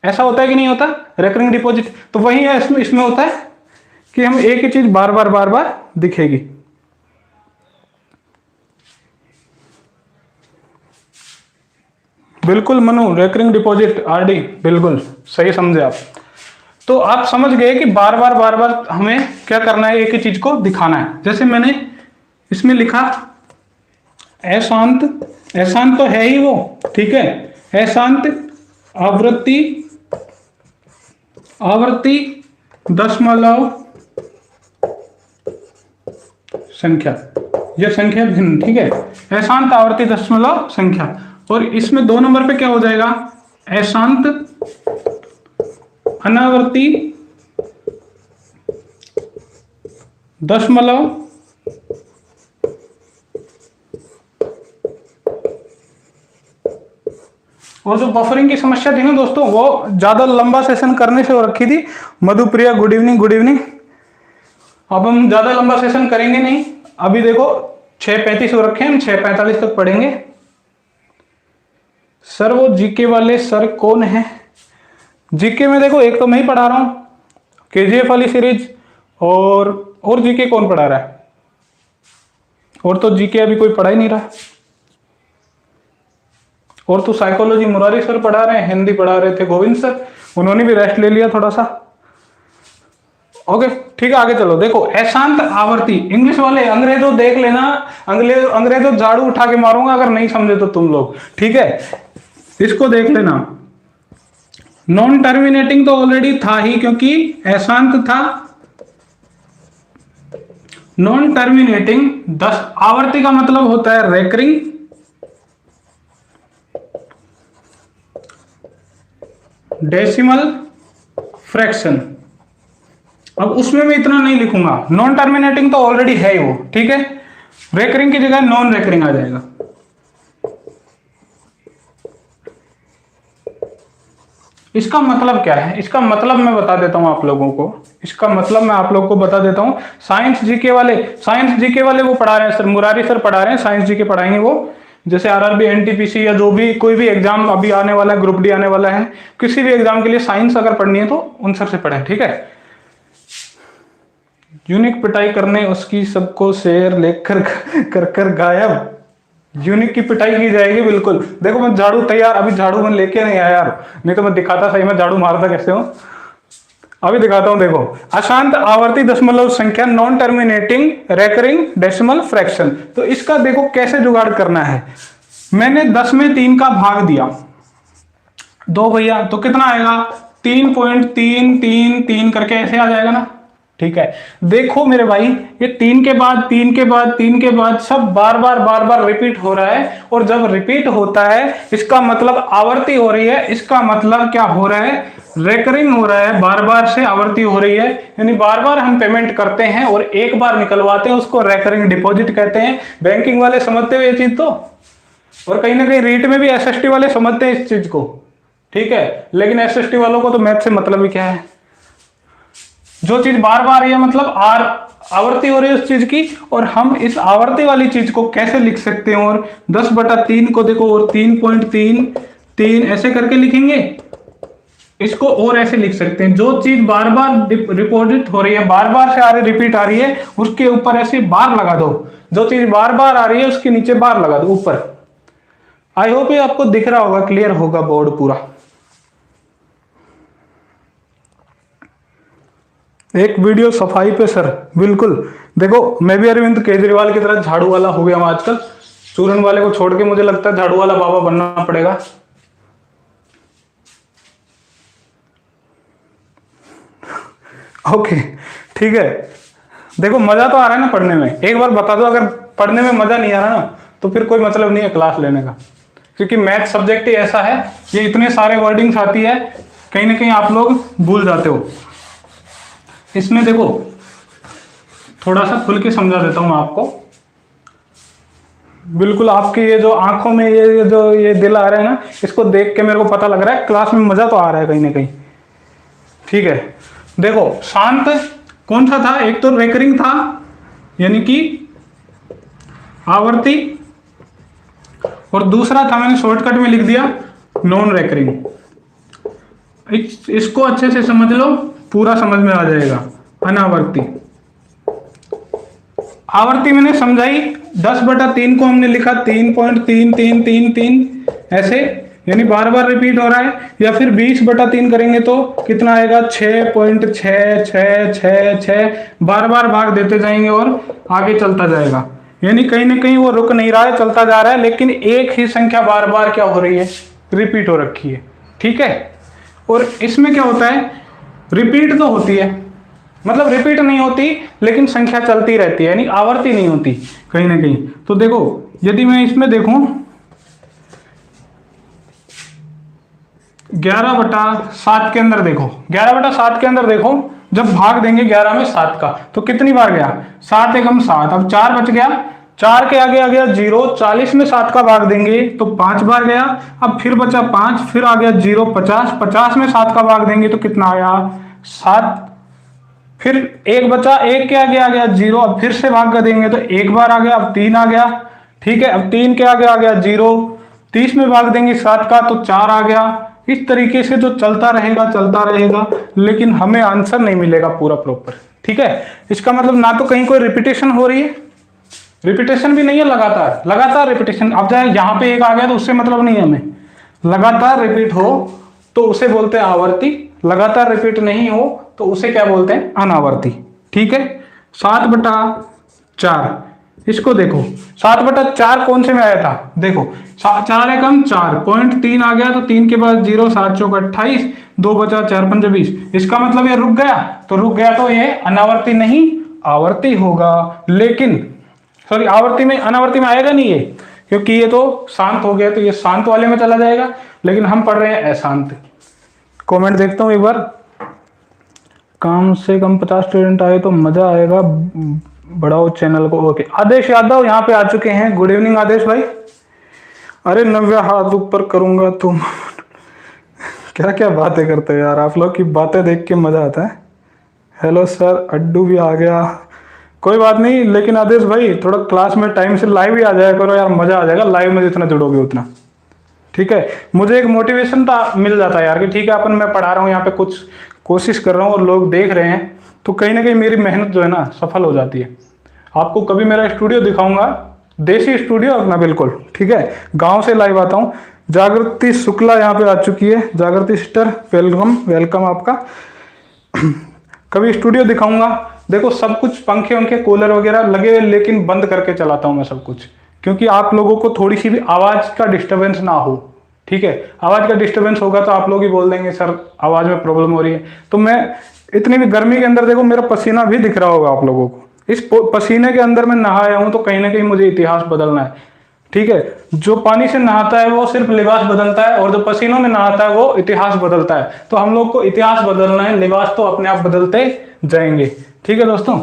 ऐसा होता है कि नहीं होता रेकरिंग डिपॉजिट? तो वही है इसमें होता है कि हम एक ही चीज बार बार दिखेगी। बिल्कुल मनु, रेकरिंग डिपॉजिट आरडी बिल्कुल सही समझे आप। तो आप समझ गए कि बार बार हमें क्या करना है, एक ही चीज को दिखाना है। जैसे मैंने इसमें लिखा अशांत, अशांत तो है ही वो, ठीक है। अशांत आवर्ती दशमलव संख्या, यह संख्या भिन्न, ठीक है। अशांत आवर्ती दशमलव संख्या, और इसमें दो नंबर पे क्या हो जाएगा, अशांत अनावर्ती दशमलव और जो बफरिंग की समस्या थी ना दोस्तों, वो ज्यादा लंबा सेशन करने से हो रखी थी। Madhupriya good evening. अब हम ज्यादा लंबा सेशन करेंगे नहीं, अभी देखो 6:35 हो रखे हैं, हम 6:45 तक पढ़ेंगे। सर वो जीके वाले सर कौन है? जीके में देखो एक तो मैं ही पढ़ा रहा हूं, केजीएफ वाली सीरीज, और जीके कौन पढ़ा रहा है? और तो जीके अभी कोई पढ़ा ही नहीं रहा। और तो साइकोलॉजी मुरारी सर पढ़ा रहे हैं, हिंदी पढ़ा रहे थे गोविंद सर, उन्होंने भी रेस्ट ले लिया थोड़ा सा। ओके ठीक है, आगे चलो। देखो अशांत आवर्ती, इंग्लिश वाले अंग्रेजों देख लेना, अंग्रेजों झाड़ू उठा के मारूंगा अगर नहीं समझे तो तुम लोग, ठीक है। इसको देख लेना। नॉन टर्मिनेटिंग तो ऑलरेडी था ही क्योंकि अशांत था। नॉन टर्मिनेटिंग 10 आवर्ती का मतलब होता है रेकरिंग, डेसिमल फ्रैक्शन। अब उसमें मैं इतना नहीं लिखूंगा, नॉन टर्मिनेटिंग तो ऑलरेडी है ही वो, ठीक है। रेकरिंग की जगह नॉन रेकरिंग आ जाएगा। इसका मतलब क्या है, इसका मतलब मैं बता देता हूं आप लोगों को, इसका मतलब मैं आप लोगों को बता देता हूं। साइंस जीके वाले वो पढ़ा रहे हैं सर, मुरारी सर पढ़ा रहे हैं, साइंस जीके पढ़ाएंगे वो। जैसे आरआरबी, एनटीपीसी या जो भी कोई भी एग्जाम अभी आने वाला है, ग्रुप डी आने वाला है, किसी भी एग्जाम के लिए साइंस अगर पढ़नी है तो उन सर से पढ़ें, ठीक है। यूनिक पिटाई करने उसकी, सबको शेर लेकर कर गायब। यूनिक की पिटाई की जाएगी बिल्कुल। देखो मैं झाड़ू तैयार, अभी झाड़ू मैं लेके नहीं आया यार, नहीं तो मैं दिखाता सही मैं झाड़ू मारता कैसे हूं, अभी दिखाता हूं। देखो अशांत आवर्ती दशमलव संख्या, non terminating, recurring, decimal fraction. तो इसका देखो कैसे जुगाड़ करना है। मैंने 10 में 3 का भाग दिया 2 भैया, तो कितना आएगा 3.333 करके ऐसे आ जाएगा ना, ठीक है। देखो मेरे भाई ये 3 के बाद 3 के बाद 3 के बाद सब बार बार रिपीट हो रहा है, और जब रिपीट होता है इसका मतलब आवर्ती हो रही है, इसका मतलब क्या हो रहा है, रेकरिंग हो रहा है, बार बार से आवर्ती हो रही है, यानी बार बार हम पेमेंट करते हैं और एक बार निकलवाते हैं, उसको रेकरिंग डिपॉजिट कहते हैं। बैंकिंग वाले समझते हो ये चीज तो, और कहीं ना कहीं रीट में भी एसएसटी वाले समझते हैं इस चीज को, ठीक है। लेकिन एसएसटी वालों को तो मैथ से मतलब ही क्या है, जो चीज बार बार है मतलब आवर्ती हो रही है उस चीज की, और हम इस आवर्ती वाली चीज को कैसे लिख सकते हैं, और 10/3 को देखो, और 3.33 ऐसे करके लिखेंगे इसको, और ऐसे लिख सकते हैं। जो चीज बार बार रिपोर्टेड हो रही है, बार बार से आ रही, रिपीट आ रही है, उसके ऊपर ऐसे बार लगा दो। जो चीज बार बार आ रही है उसके नीचे बार लगा दो ऊपर। आई होप ये आपको दिख रहा होगा, क्लियर होगा बोर्ड पूरा। एक वीडियो सफाई पे सर, बिल्कुल। देखो मैं भी अरविंद केजरीवाल की तरह झाड़ू वाला हो गया हूं आजकल। चूरन वाले को छोड़ के मुझे लगता है झाड़ू वाला बाबा बनना पड़ेगा। ओके ठीक है। देखो मजा तो आ रहा है ना पढ़ने में, एक बार बता दो अगर पढ़ने में मजा नहीं आ रहा ना तो फिर कोई मतलब नहीं है क्लास लेने का, क्योंकि मैथ सब्जेक्ट ही ऐसा है, ये इतने सारे वर्डिंग्स आती है, कहीं ना कहीं आप लोग भूल जाते हो। इसमें देखो थोड़ा सा खुल के समझा देता हूं मैं आपको। बिल्कुल आपकी ये जो आंखों में ये जो ये दिल आ रहा है ना, इसको देख के मेरे को पता लग रहा है क्लास में मजा तो आ रहा है कहीं ना कहीं। ठीक है, देखो शांत कौन सा था, एक तो रेकरिंग था यानी कि आवर्ती, और दूसरा था मैंने शॉर्टकट में लिख दिया नॉन रेकरिंग। इसको अच्छे से समझ लो, पूरा समझ में आ जाएगा। अनावर्ती, आवर्ती मैंने समझाई, 10/3 को हमने लिखा 3.3333 ऐसे, यानी बार बार रिपीट हो रहा है। या फिर 20/3 करेंगे तो कितना आएगा, 6.6666, बार बार भाग देते जाएंगे और आगे चलता जाएगा। यानी कहीं ना कहीं वो रुक नहीं रहा है, चलता जा रहा है, लेकिन एक ही संख्या बार बार क्या हो रही है, रिपीट हो रखी है। ठीक है, और इसमें क्या होता है, रिपीट तो होती है, मतलब रिपीट नहीं होती लेकिन संख्या चलती रहती है, यानी आवर्ती नहीं होती कहीं ना कहीं। तो देखो यदि मैं इसमें देखूं 11/7 के अंदर देखो, 11/7 के अंदर देखो, जब भाग देंगे 11 में 7 का तो कितनी बार गया, 7 एकम 7, अब 4 बच गया, 4 के आगे आ गया 0, 40 में 7 का भाग देंगे तो 5 बार गया, अब फिर बचा 5, फिर आ गया 0, 50, 50 में 7 का भाग देंगे तो कितना आया 7, फिर 1 बचा, 1 के आगे आ गया 0, अब फिर से भाग कर देंगे तो 1 बार आ गया, अब 3 आ गया। ठीक है, अब 3 के आगे आ गया 0, 30 में भाग देंगे 7 का तो 4 आ गया। इस तरीके से जो चलता रहेगा, लेकिन हमें आंसर नहीं मिलेगा पूरा प्रॉपर। ठीक है, इसका मतलब ना तो कहीं कोई रिपीटेशन हो रही है, रिपीटेशन भी नहीं है, लगातार रिपीटेशन। अब चाहे यहाँ पे 1 आ गया तो उससे मतलब नहीं है हमें, लगातार रिपीट हो तो उसे बोलते हैं आवर्ती, लगातार रिपीट नहीं हो तो उसे क्या बोलते हैं, अनावर्ती। ठीक है, 7/4 इसको देखो, 7/4 कौन से में आया था, देखो 4 एकम 4, 0.3 आ गया तो 3 के बाद 0, 7 चौक 28, 2 बचा, 4 पंजे 20। इसका मतलब ये रुक गया, तो ये अनावर्ती नहीं आवर्ती होगा। लेकिन सॉरी, आवर्ती में अनावर्ती में आएगा नहीं ये, क्योंकि ये तो शांत हो गया, तो ये शांत वाले में चला जाएगा, लेकिन हम पढ़ रहे हैं अशांत। कमेंट देखता हूं एक बार, कम से कम 50 स्टूडेंट आए तो मजा आएगा, बढ़ाओ चैनल को। ओके, आदेश यादव यहाँ पे आ चुके हैं, गुड इवनिंग आदेश भाई। अरे नव्या हाथ ऊपर करूंगा तुम क्या क्या बातें करते हो यार, आप लोग की बातें देख के मजा आता है। हेलो सर, अड्डू भी आ गया, कोई बात नहीं, लेकिन आदेश भाई थोड़ा क्लास में टाइम से लाइव ही आ जाया करो यार, मजा आ जाएगा लाइव में जितना जुड़ोगे उतना। ठीक है, मुझे एक मोटिवेशन मिल जाता है यार कि ठीक है अपन मैं पढ़ा रहा हूँ यहाँ पे, कुछ कोशिश कर रहा हूँ और लोग देख रहे हैं, तो कहीं ना कहीं मेरी मेहनत जो है ना सफल हो जाती है। आपको कभी मेरा स्टूडियो दिखाऊंगा, देसी स्टूडियो अपना बिल्कुल। ठीक है, गांव से लाइव आता हूँ। जागृति शुक्ला यहाँ पे आ चुकी है, जागृति सिस्टर वेलकम आपका। कभी स्टूडियो दिखाऊंगा, देखो सब कुछ पंखे उनके कूलर वगैरह लगे हुए, लेकिन बंद करके चलाता हूँ मैं सब कुछ, क्योंकि आप लोगों को थोड़ी सी भी आवाज का डिस्टरबेंस ना हो। ठीक है, आवाज का डिस्टरबेंस होगा तो आप लोग ही बोल देंगे सर आवाज में प्रॉब्लम हो रही है। तो मैं इतनी भी गर्मी के अंदर, देखो मेरा पसीना भी दिख रहा होगा आप लोगों को, इस पसीने के अंदर मैं नहाया हूं, तो कहीं ना कहीं मुझे इतिहास बदलना है। ठीक है, जो पानी से नहाता है वो सिर्फ लिबास बदलता है, और जो पसीनों में नहाता है वो इतिहास बदलता है। तो हम लोग को इतिहास बदलना है, लिबास तो अपने आप बदलते जाएंगे। ठीक है दोस्तों,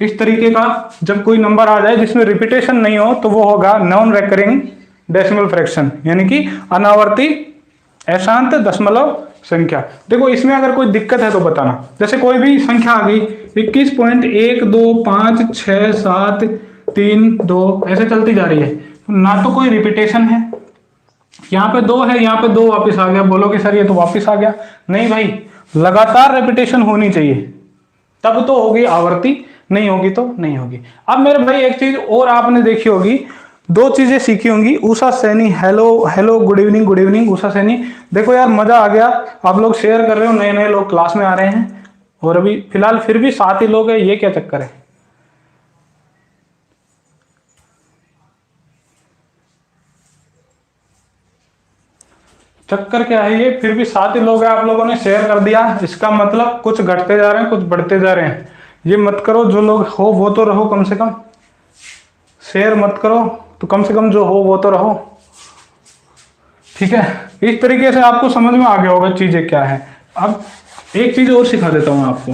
इस तरीके का जब कोई नंबर आ जाए जिसमें रिपीटेशन नहीं हो तो वो होगा नॉन रेकरिंग डेसिमल फ्रैक्शन, यानी कि अनावर्ती अशांत दशमलव संख्या। देखो इसमें अगर कोई दिक्कत है तो बताना, जैसे कोई भी संख्या आ गई 21.1256732 ऐसे चलती जा रही है। ना तो कोई रिपीटेशन है, यहाँ पे 2 है, यहाँ पे 2 वापस आ गया, बोलोगे सर ये तो वापस आ गया। नहीं भाई, लगातार रेपिटेशन होनी चाहिए, तब तो होगी आवर्ती, नहीं होगी तो नहीं होगी। अब मेरे भाई एक चीज और आपने देखी होगी, 2 चीजें सीखी होंगी। Usha Saini, hello hello, good evening, good evening Usha Saini. देखो यार मजा आ गया, आप लोग शेयर कर रहे हो, नए नए लोग क्लास में आ रहे हैं, और अभी फिलहाल फिर भी 7 ही लोग हैं, ये क्या चक्कर है? चक्कर क्या है ये? फिर भी 7 ही लोग हैं, आप लोगों ने शेयर कर दिया, इसका मतलब कुछ घटते जा रहे हैं, कुछ बढ़ते जा रहे हैं। ये मत करो, जो लोग हो वो तो रहो, कम से कम शेयर मत करो तो कम से कम जो हो वो तो रहो, ठीक है। इस तरीके से आपको समझ में आ गया होगा चीजें क्या है। अब एक चीज और सिखा देता हूं आपको,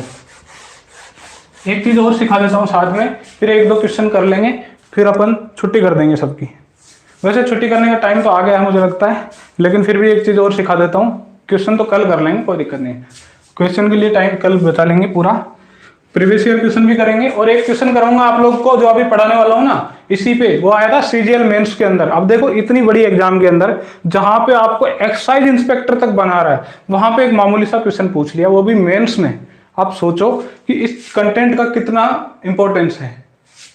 एक चीज और सिखा देता हूं साथ में, फिर 1-2 क्वेश्चन कर लेंगे, फिर अपन छुट्टी कर देंगे सबकी। वैसे छुट्टी करने का टाइम तो आ गया है मुझे लगता है, लेकिन फिर भी एक चीज और सिखा देता हूँ। क्वेश्चन तो कल कर लेंगे, कोई दिक्कत नहीं है, क्वेश्चन के लिए टाइम कल बचा लेंगे पूरा। प्रीवियस ईयर क्वेश्चन भी करेंगे, और एक क्वेश्चन कराऊंगा आप लोग को जो अभी पढ़ाने वाला हूं ना, इसी पे वो आया था सीजीएल मेंस के अंदर। अब देखो इतनी बड़ी एग्जाम के अंदर जहां पे आपको एक्साइज इंस्पेक्टर तक बना रहा है, वहां पे एक मामूली सा क्वेश्चन पूछ लिया, वो भी मेंस में। आप सोचो कि इस कंटेंट का कितना इंपॉर्टेंस है।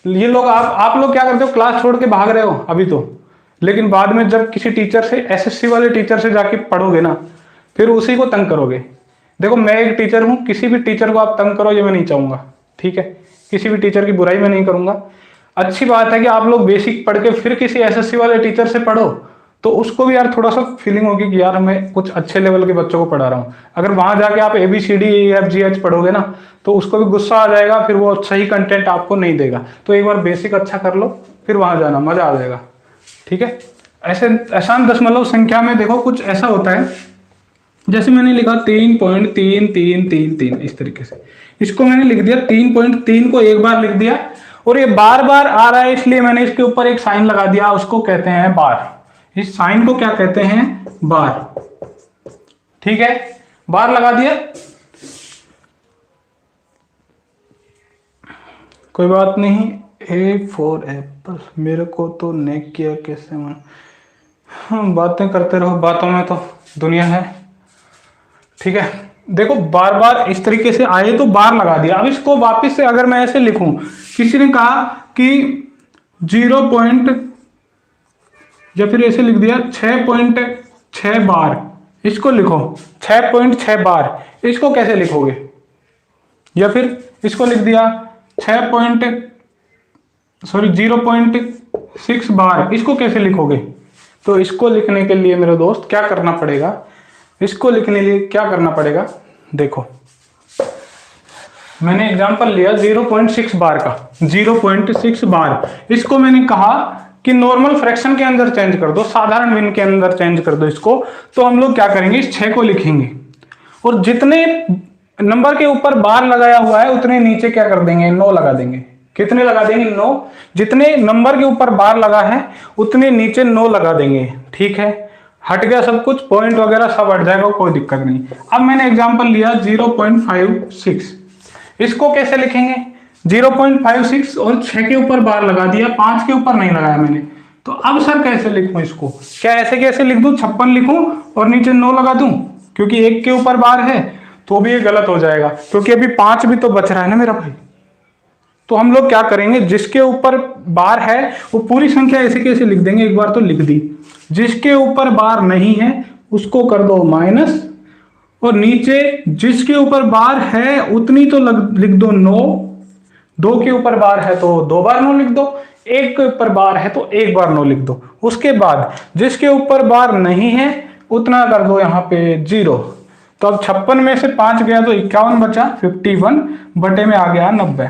ये लोग, आप लोग क्या करते हो, क्लास छोड़ के भाग रहे हो अभी तो, लेकिन बाद में जब किसी टीचर से, एसएससी वाले टीचर से जाके पढ़ोगे ना, फिर उसी को तंग करोगे। देखो मैं एक टीचर हूं, किसी भी टीचर को आप तंग करो ये मैं नहीं चाहूंगा, ठीक है। किसी भी टीचर की बुराई मैं नहीं करूंगा। अच्छी बात है कि आप लोग बेसिक पढ़ के फिर किसी एसएससी वाले टीचर से पढ़ो, तो उसको भी यार थोड़ा सा फीलिंग होगी कि यार मैं कुछ अच्छे लेवल के बच्चों को पढ़ा रहा हूँ। अगर वहां जाके आप ABCD EFGH पढ़ोगे ना, तो उसको भी गुस्सा आ जाएगा, फिर वो सही कंटेंट आपको नहीं देगा। तो एक बार बेसिक अच्छा कर लो, फिर वहां जाना, मजा आ जाएगा, ठीक है। ऐसे आसान दशमलव संख्या में देखो कुछ ऐसा होता है, जैसे मैंने लिखा 3.3333, इस तरीके से इसको मैंने लिख दिया, 3.3 को एक बार लिख दिया, और ये बार बार आ रहा है इसलिए मैंने इसके ऊपर एक साइन लगा दिया, उसको कहते हैं बार। इस साइन को क्या कहते हैं? बार, ठीक है, बार लगा दिया, कोई बात नहीं। A फॉर एप्पल, मेरे को तो नेक किया कैसे मन, हाँ बातें करते रहो, बातों में तो दुनिया है, ठीक है। देखो बार बार इस तरीके से आए तो बार लगा दिया। अब इसको वापस से अगर मैं ऐसे लिखूं, किसी ने कहा कि 0 पॉइंट, या फिर ऐसे लिख दिया 6.6 बार, इसको लिखो 6.6 बार, इसको कैसे लिखोगे? या फिर इसको लिख दिया 0.6 बार, इसको कैसे लिखोगे? तो इसको लिखने के लिए मेरे दोस्त क्या करना पड़ेगा, इसको लिखने के लिए क्या करना पड़ेगा, देखो मैंने एग्जांपल लिया 0.6 बार का, 0.6 बार, इसको मैंने कहा कि नॉर्मल फ्रैक्शन के अंदर चेंज कर दो, साधारण भिन्न के अंदर चेंज कर दो इसको। तो हम लोग क्या करेंगे, इस 6 को लिखेंगे, और जितने नंबर के ऊपर बार लगाया हुआ है उतने नीचे क्या कर देंगे, 9 लगा देंगे। कितने लगा देंगे? 9। जितने नंबर के ऊपर बार लगा है उतने नीचे 9 लगा देंगे, ठीक है। हट गया सब कुछ, पॉइंट वगैरह सब हट जाएगा, कोई दिक्कत नहीं। अब मैंने एग्जांपल लिया 0.56, इसको कैसे लिखेंगे? 0.56 और 6 के ऊपर बार लगा दिया, 5 के ऊपर नहीं लगाया मैंने। तो अब सर कैसे लिखूं इसको? क्या ऐसे कैसे लिख दूं, 56 लिखूं और नीचे 9 लगा दूं? क्योंकि 1 के ऊपर बार है तो भी ये गलत हो जाएगा, क्योंकि अभी 5 भी तो बच रहा है ना मेरा भाई। तो हम लोग क्या करेंगे, जिसके ऊपर बार है वो पूरी संख्या ऐसे कैसे लिख देंगे, एक बार तो लिख दी। जिसके ऊपर बार नहीं है उसको कर दो माइनस, और नीचे जिसके ऊपर बार है उतनी तो लिख दो 9। 2 के ऊपर बार है तो 2 बार 9 लिख दो, 1 के ऊपर बार है तो 1 बार 9 लिख दो। उसके बाद जिसके ऊपर बार नहीं है उतना कर दो यहाँ पे 0। तो अब 56 में से 5 गया तो 51 बचा, 51 बटे में आ गया 90।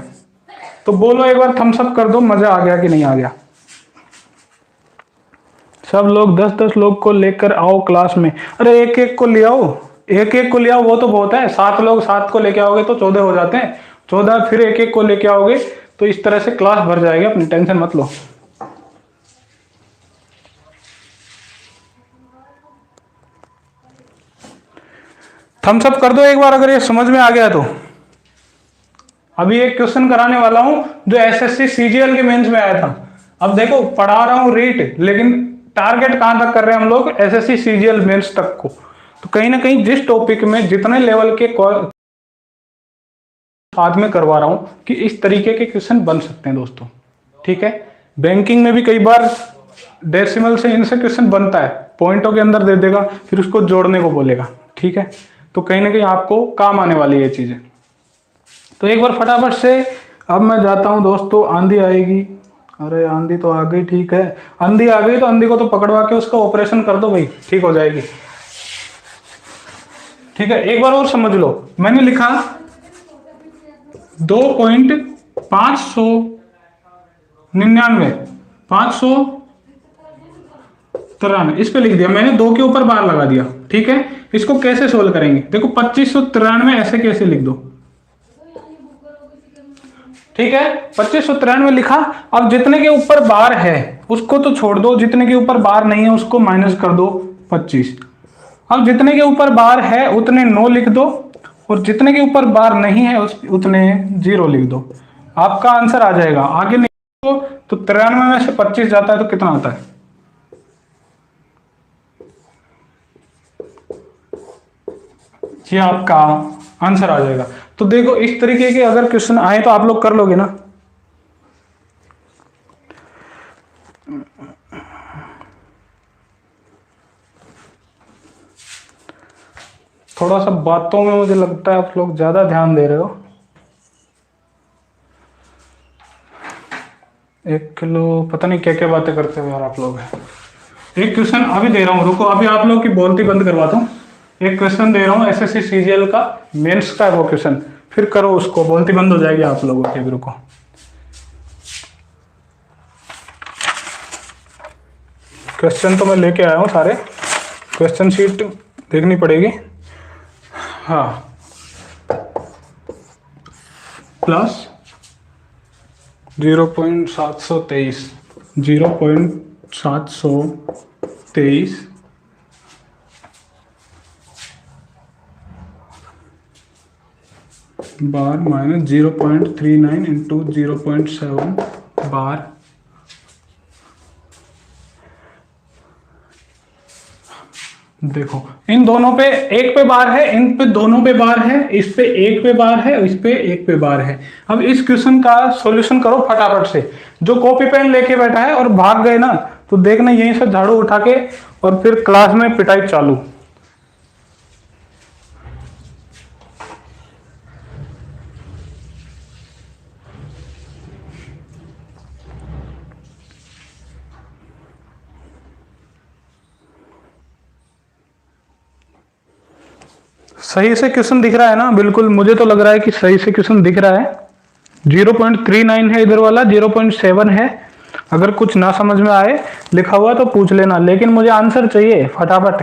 तो बोलो एक बार थम्स अप कर दो, मजा आ गया कि नहीं आ गया? सब लोग 10-10 लोग को लेकर आओ क्लास में। अरे एक एक को ले आओ, एक एक को ले आओ, वो तो बहुत है। 7 लोग 7 को लेके आओगे तो 14 हो जाते हैं, 14 फिर एक एक को लेके आओगे तो इस तरह से क्लास भर जाएगी, अपनी टेंशन मत लो। थम्स अप कर दो एक बार अगर ये समझ में आ गया तो। अभी एक क्वेश्चन कराने वाला हूं जो एसएससी सीजीएल के मेंस में आया था। अब देखो पढ़ा रहा हूं रीट, लेकिन टारगेट कहां तक कर रहे हैं हम लोग, एसएससी सीजीएल मेंस तक को। तो कहीं ना कहीं जिस टॉपिक में जितने लेवल के साथ में करवा रहा हूं कि इस तरीके के क्वेश्चन बन सकते हैं दोस्तों। ठीक है, बैंकिंग में भी कई बार डेसिमल से इनसे क्वेश्चन बनता है, पॉइंटों के अंदर दे देगा, फिर उसको जोड़ने को बोलेगा। ठीक है, तो कहीं ना कहीं आपको काम आने वाली है चीजें। तो एक बार फटाफट से अब मैं जाता हूं दोस्तों। आंधी आएगी, अरे आंधी तो आ गई, ठीक है, आंधी आ गई तो आंधी को तो पकड़वा के उसका ऑपरेशन कर दो भाई, ठीक हो जाएगी। ठीक है, एक बार और समझ लो, मैंने लिखा 2.599 593, इस पे लिख दिया मैंने, 2 के ऊपर बार लगा दिया। ठीक है, इसको कैसे सोल्व करेंगे, देखो 2593 ऐसे कैसे लिख दो। ठीक है, 2593 लिखा। अब जितने के ऊपर बार है उसको तो छोड़ दो, जितने के ऊपर बार नहीं है उसको माइनस कर दो 25। अब जितने के ऊपर बार है उतने 9 लिख दो, और जितने के ऊपर बार नहीं है उतने 0 लिख दो। आपका आंसर आ जाएगा। आगे निकालो तो 93 में से 25 जाता है तो कितना आता है, ये आपका आंसर आ जाएगा। तो देखो इस तरीके के अगर क्वेश्चन आए तो आप लोग कर लोगे ना। थोड़ा सा बातों में मुझे लगता है आप लोग ज्यादा ध्यान दे रहे हो। 1 किलो पता नहीं क्या क्या बातें करते हो यार आप लोग। एक क्वेश्चन अभी दे रहा हूँ, रुको, अभी आप लोग की बोलती बंद करवाता हूँ। एक क्वेश्चन दे रहा हूँ एसएससी सीजीएल का मेंस का, वो क्वेश्चन फिर करो उसको, बोलती बंद हो जाएगी आप लोगों की। अभी रुको, क्वेश्चन तो मैं लेके आया हूँ सारे, क्वेश्चन शीट देखनी पड़ेगी। हाँ, प्लस 0.723 बार माइनस 0.39 इंटू 0.7 बार। देखो इन दोनों पे एक पे बार है, इन पे दोनों पे बार है, इस पे एक पे बार है, इस पे एक पे बार है। अब इस क्वेश्चन का सॉल्यूशन करो फटाफट से। जो कॉपी पेन लेके बैठा है और भाग गए ना तो देखना यहीं से झाड़ू उठा के और फिर क्लास में पिटाई चालू। सही से क्वेश्चन दिख रहा है ना, बिल्कुल मुझे तो लग रहा है कि सही से क्वेश्चन दिख रहा है। 0.39 है इधर वाला, 0.7 है। अगर कुछ ना समझ में आए लिखा हुआ तो पूछ लेना, लेकिन मुझे आंसर चाहिए फटाफट।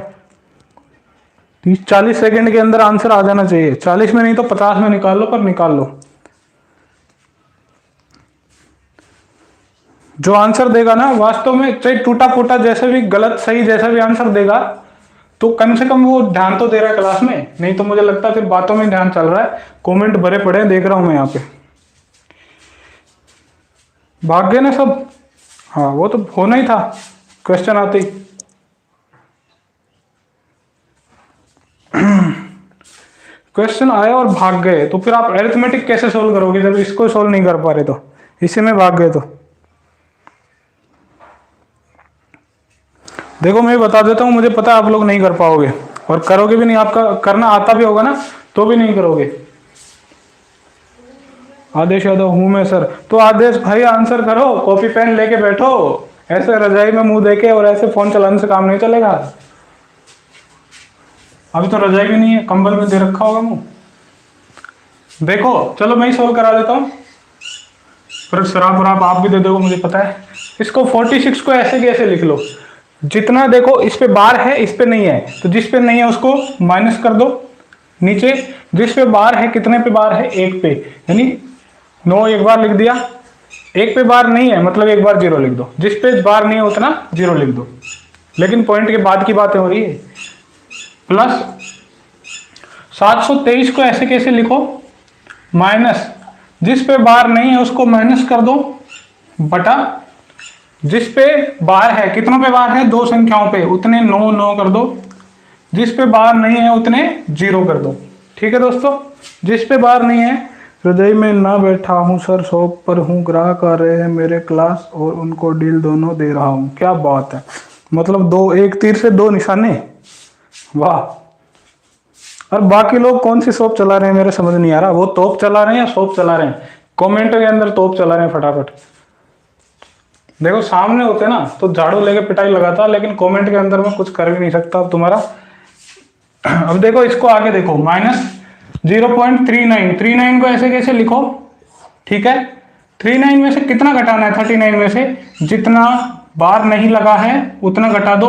30-40 सेकंड के अंदर आंसर आ जाना चाहिए। 40 में नहीं तो 50 में निकाल लो, पर निकाल लो। जो आंसर देगा ना वास्तव में, चाहे टूटा फूटा जैसे भी, गलत सही जैसा भी आंसर देगा, तो कम से कम वो ध्यान तो दे रहा है क्लास में। नहीं तो मुझे लगता है फिर बातों में ध्यान चल रहा है। कमेंट भरे पड़े हैं, देख रहा हूं मैं यहाँ पे। भाग गए ना सब। हाँ वो तो होना ही था क्वेश्चन आते ही। क्वेश्चन आया और भाग गए तो फिर आप अरिथमेटिक कैसे सोल्व करोगे जब इसको सोल्व नहीं कर पा रहे, तो इसी में भाग गए। तो देखो मैं बता देता हूं, मुझे पता है आप लोग नहीं कर पाओगे और करोगे भी नहीं। आपका करना आता भी होगा ना तो भी नहीं करोगे। आदेश यादव हूं मैं सर। तो आदेश भाई आंसर करो, कॉपी पेन लेके बैठो। ऐसे रजाई में मुंह देके और ऐसे फोन चलाने से काम नहीं चलेगा। अभी तो रजाई भी नहीं है, कंबल में दे रखा होगा मुंह। देखो चलो मैं ही सोल्व करा देता हूँ, फिर शराब वराब आप भी दे दोगे मुझे पता है। इसको 46 को ऐसे कैसे लिख लो, जितना देखो इस पे बार है इस पे नहीं है, तो जिस पे नहीं है उसको माइनस कर दो नीचे। जिस पे बार है, कितने पे बार है, एक पे, यानी 9 एक बार लिख दिया। एक पे बार नहीं है मतलब एक बार 0 लिख दो। जिस पे बार नहीं है उतना 0 लिख दो, लेकिन पॉइंट के बाद की बातें हो रही है। प्लस 723 को ऐसे कैसे लिखो, माइनस जिस पे बार नहीं है उसको माइनस कर दो, बटा जिस पे बार है, कितनों पे बार है, दो संख्याओं पे, उतने 9 9 कर दो, जिस पे बार नहीं है उतने 0 कर दो। ठीक है दोस्तों, जिस पे बार नहीं है, हृदय में ना बैठा हूँ सर, शॉप पर हूँ, ग्राहक आ रहे हैं मेरे क्लास और उनको डील दोनों दे रहा हूँ। क्या बात है, मतलब दो, एक तीर से दो निशाने, वाह। और बाकी लोग कौन सी शॉप चला रहे हैं मेरे समझ नहीं आ रहा, वो तोप चला रहे हैं या शॉप चला रहे हैं? कमेंट के अंदर तोप चला रहे हैं फटाफट। देखो सामने होते ना तो झाड़ू लेके पिटाई लगाता, लेकिन कमेंट के अंदर मैं कुछ कर भी नहीं सकता अब तुम्हारा। अब देखो इसको आगे देखो, -0.39 को ऐसे कैसे लिखो, ठीक है। 39 में से कितना घटाना है, 39 में से जितना बार नहीं लगा है उतना घटा दो।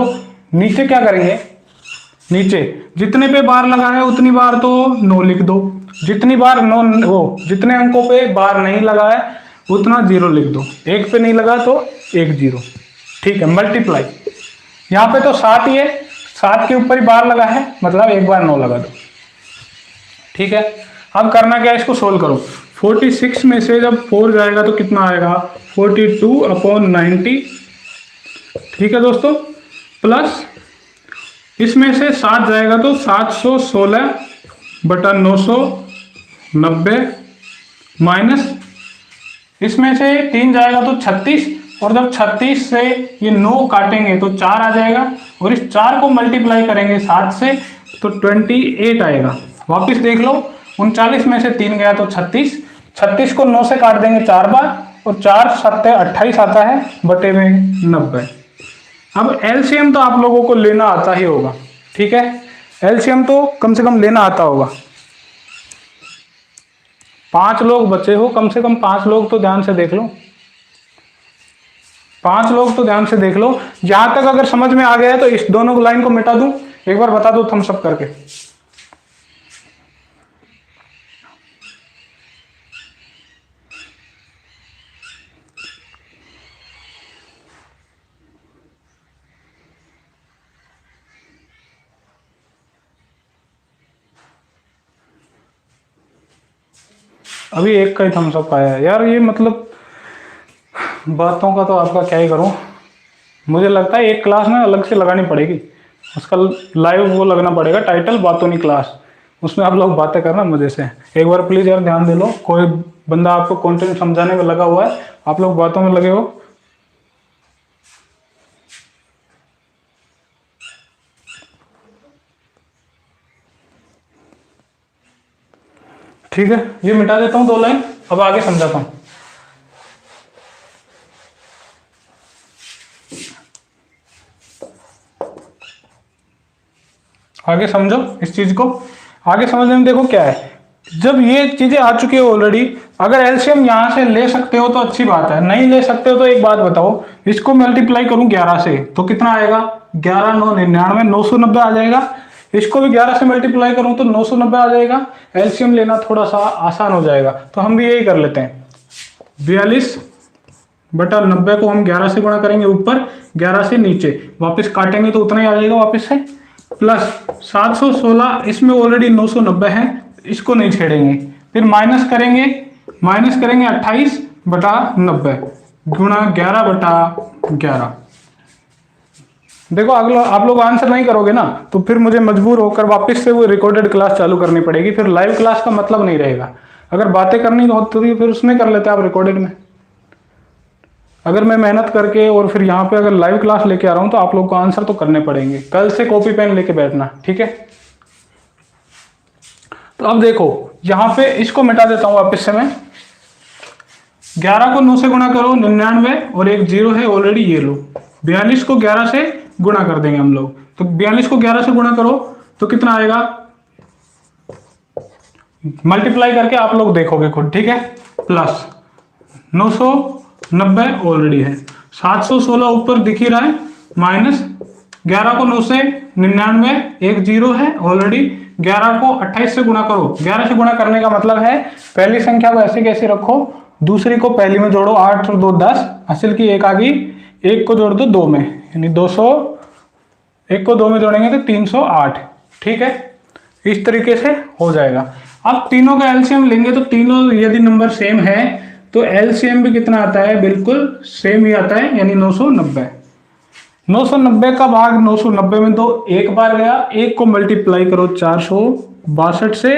नीचे क्या करेंगे, नीचे जितने पे बार लगा है उतनी बार तो 9 लिख दो, जितनी बार 9 वो जितने अंकों पे बार नहीं लगा है उतना 0 लिख दो, एक पे नहीं लगा तो एक 0। ठीक है, मल्टीप्लाई, यहाँ पे तो 7 ही है, 7 के ऊपर ही बार लगा है, मतलब एक बार 9 लगा दो। ठीक है, अब करना क्या है, इसको सोल्व करो। 46 में से जब 4 जाएगा तो कितना आएगा, 42/90। ठीक है दोस्तों, प्लस इसमें से 7 जाएगा तो 716/990, माइनस इसमें से 3 जाएगा तो 36, और जब 36 से ये 9 काटेंगे तो 4 आ जाएगा, और इस 4 को मल्टीप्लाई करेंगे 7 से तो 28 आएगा। वापस देख लो, 39 में से 3 गया तो 36, 36 को 9 से काट देंगे 4 बार, और 4 7 28 आता है, बटे में 90। अब एलसीएम तो आप लोगों को लेना आता ही होगा, ठीक है, एलसीएम तो कम से कम लेना आता होगा। 5 लोग बचे हो, कम से कम 5 लोग तो ध्यान से देख लो, 5 लोग तो ध्यान से देख लो। यहां तक अगर समझ में आ गया है तो इस दोनों लाइन को मिटा दूं, एक बार बता दो थम्स अप करके। अभी एक का ही थम्स अप आया है यार, ये मतलब बातों का तो आपका क्या ही करूं। मुझे लगता है एक क्लास में अलग से लगानी पड़ेगी, उसका लाइव वो लगना पड़ेगा, टाइटल बातों नहीं क्लास, उसमें आप लोग बातें करना मजे से। एक बार प्लीज यार ध्यान दे लो, कोई बंदा आपको कंटेंट समझाने में लगा हुआ है, आप लोग बातों में लगे हो। ठीक है, ये मिटा देता हूं 2 लाइन, अब आगे समझाता हूं। आगे समझो इस चीज को, आगे समझने में देखो क्या है। जब ये चीजें आ चुकी है ऑलरेडी, अगर एलसीएम यहां से ले सकते हो तो अच्छी बात है, नहीं ले सकते हो तो एक बात बताओ, इसको मल्टीप्लाई करूं 11 से तो कितना आएगा, 11 9 99, 990 आ जाएगा। इसको भी 11 से मल्टीप्लाई करूं तो 990 आ जाएगा। एलसीएम लेना थोड़ा सा आसान हो जाएगा, तो हम भी यही कर लेते हैं। 42/90 को हम 11 से गुणा करेंगे ऊपर, 11 से नीचे, वापस काटेंगे तो उतना ही आ जाएगा वापस से, प्लस 716, इसमें ऑलरेडी 990 है, इसको नहीं छेड़ेंगे, फिर माइनस करेंगे 28/90 गुणा 11/11। देखो अगला आप लोग आंसर नहीं करोगे ना तो फिर मुझे मजबूर होकर वापस से वो रिकॉर्डेड क्लास चालू करनी पड़ेगी, फिर लाइव क्लास का मतलब नहीं रहेगा। अगर बातें करनी होती फिर उसमें कर लेते आप रिकॉर्डेड में। अगर मैं मेहनत करके और फिर यहाँ पे अगर लाइव क्लास लेके आ रहा हूं तो आप लोग को आंसर तो करने पड़ेंगे। कल से कॉपी पेन लेके बैठना, ठीक है। तो अब देखो यहाँ पे इसको मिटा देता हूं वापस से मैं। 11 को 9 से गुणा करो 99, और एक 0 है ऑलरेडी, ये लो। 42 को 11 से गुणा कर देंगे हम लोग, तो 42 को 11 से गुणा करो तो कितना आएगा, मल्टीप्लाई करके आप लोग देखोगे खुद, ठीक है। प्लस 990 ऑलरेडी है, 716 ऊपर दिख ही रहा है, माइनस 11 को 9 से 99, एक 0 है ऑलरेडी। 11 को 28 से गुणा करो, 11 से गुणा करने का मतलब है पहली संख्या को ऐसे कैसे रखो, दूसरी को पहली में जोड़ो, 8 और 2 10, असल की एक आ गई, एक को जोड़ दो 2 में, यानी 200, एक को 2 में जोड़ेंगे तो 308, ठीक है। इस तरीके से हो जाएगा। अब तीनों का एलसीएम लेंगे तो तीनों यदि नंबर सेम है तो एलसीएम भी कितना आता है, बिल्कुल सेम ही आता है, यानी 990। 990 का भाग 990 में दो, एक बार गया, एक को मल्टीप्लाई करो 462 से,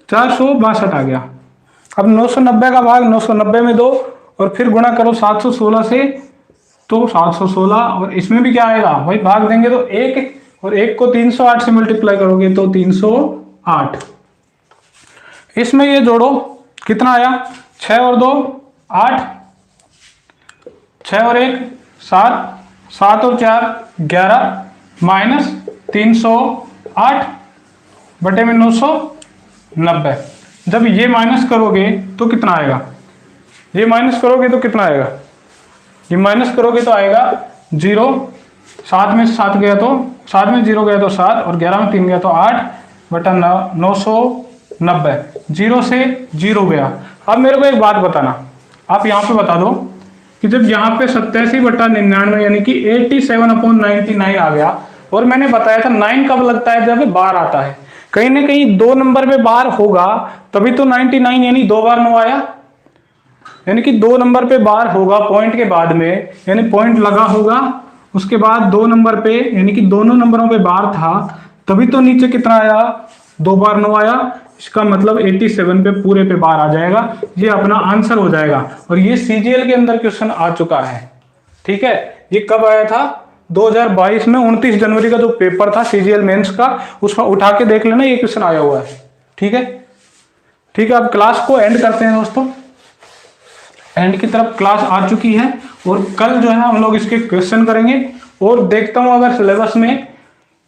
462 आ गया। अब 990 का भाग 990 में दो और फिर गुणा करो 716 से, तो 716, और इसमें भी क्या आएगा भाई, भाग देंगे तो एक, और एक को 308 से मल्टीप्लाई करोगे तो 308। इसमें ये जोड़ो, कितना आया, 6 और 2 8, 6 और 1 7, 7 और 4 11 माइनस 308 बटे में 990। जब ये माइनस करोगे तो कितना आएगा, ये माइनस करोगे तो कितना आएगा, ये माइनस करोगे तो आएगा 0, 7 में 7 गया तो 7 में 0 गया तो 7, और 11 में 3 गया तो 8 बटा 990, 0 से 0 गया। अब मेरे को एक बात बताना, आप यहाँ पे बता दो कि जब यहाँ पे 87 बटा 99 यानी कि 87/99 आ गया, और मैंने बताया था 9 कब लगता है, जब बार आता है, कहीं ना कहीं 2 नंबर पे बार होगा तभी तो 99 यानी 2 बार 9 आया, यानी कि 2 नंबर पे बार होगा पॉइंट के बाद में, यानी पॉइंट लगा होगा, उसके बाद 2 नंबर पे यानी कि दोनों नंबरों पे बार था, तभी तो नीचे कितना आया, 2 बार 9 आया। इसका मतलब 87 पे पूरे पे बार आ जाएगा, ये अपना आंसर हो जाएगा। और ये सीजीएल के अंदर क्वेश्चन आ चुका है, ठीक है। ये कब आया था, 2022 में 29 जनवरी का जो पेपर था सीजीएल मेंस का, उसमें उठा के देख लेना, ये क्वेश्चन आया हुआ है, ठीक है। ठीक है, अब क्लास को एंड करते हैं दोस्तों, एंड की तरफ क्लास आ चुकी है, और कल जो है हम लोग इसके क्वेश्चन करेंगे, और देखता हूं अगर सिलेबस में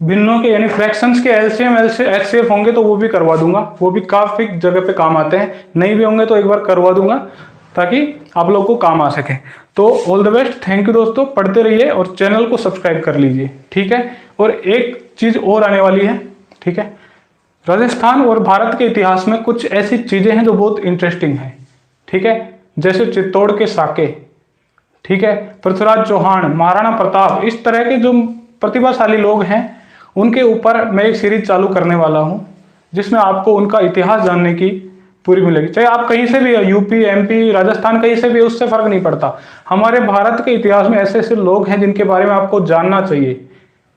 भिन्नों के यानी फ्रैक्शंस के एलसीएम एचसीएफ होंगे तो वो भी करवा दूंगा, वो भी काफी जगह पे काम आते हैं, नहीं भी होंगे तो एक बार करवा दूंगा ताकि आप लोग को काम आ सके। तो all the best, thank you दोस्तों, पढ़ते रहिए और चैनल को सब्सक्राइब कर लीजिए, ठीक है। और एक चीज और आने वाली है, ठीक है, राजस्थान और भारत के इतिहास में कुछ ऐसी चीजें हैं जो बहुत इंटरेस्टिंग है, ठीक है, जैसे चित्तौड़ के साके, ठीक है, पृथ्वीराज चौहान, महाराणा प्रताप, इस तरह के जो प्रतिभाशाली लोग हैं उनके ऊपर मैं एक सीरीज चालू करने वाला हूं, जिसमें आपको उनका इतिहास जानने की पूरी मिलेगी। चाहे आप कहीं से भी, यूपी एमपी राजस्थान कहीं से भी, उससे फर्क नहीं पड़ता, हमारे भारत के इतिहास में ऐसे ऐसे लोग हैं जिनके बारे में आपको जानना चाहिए,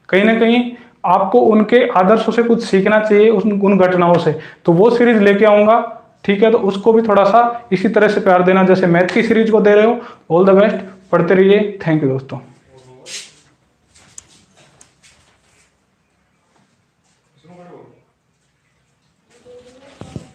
कहीं ना कहीं आपको उनके आदर्शों से कुछ सीखना चाहिए, उन घटनाओं से। तो वो सीरीज लेके आऊंगा, ठीक है, तो उसको भी थोड़ा सा इसी तरह से प्यार देना जैसे मैथ की सीरीज को दे रहे हो। ऑल द बेस्ट, पढ़ते रहिए, थैंक यू दोस्तों।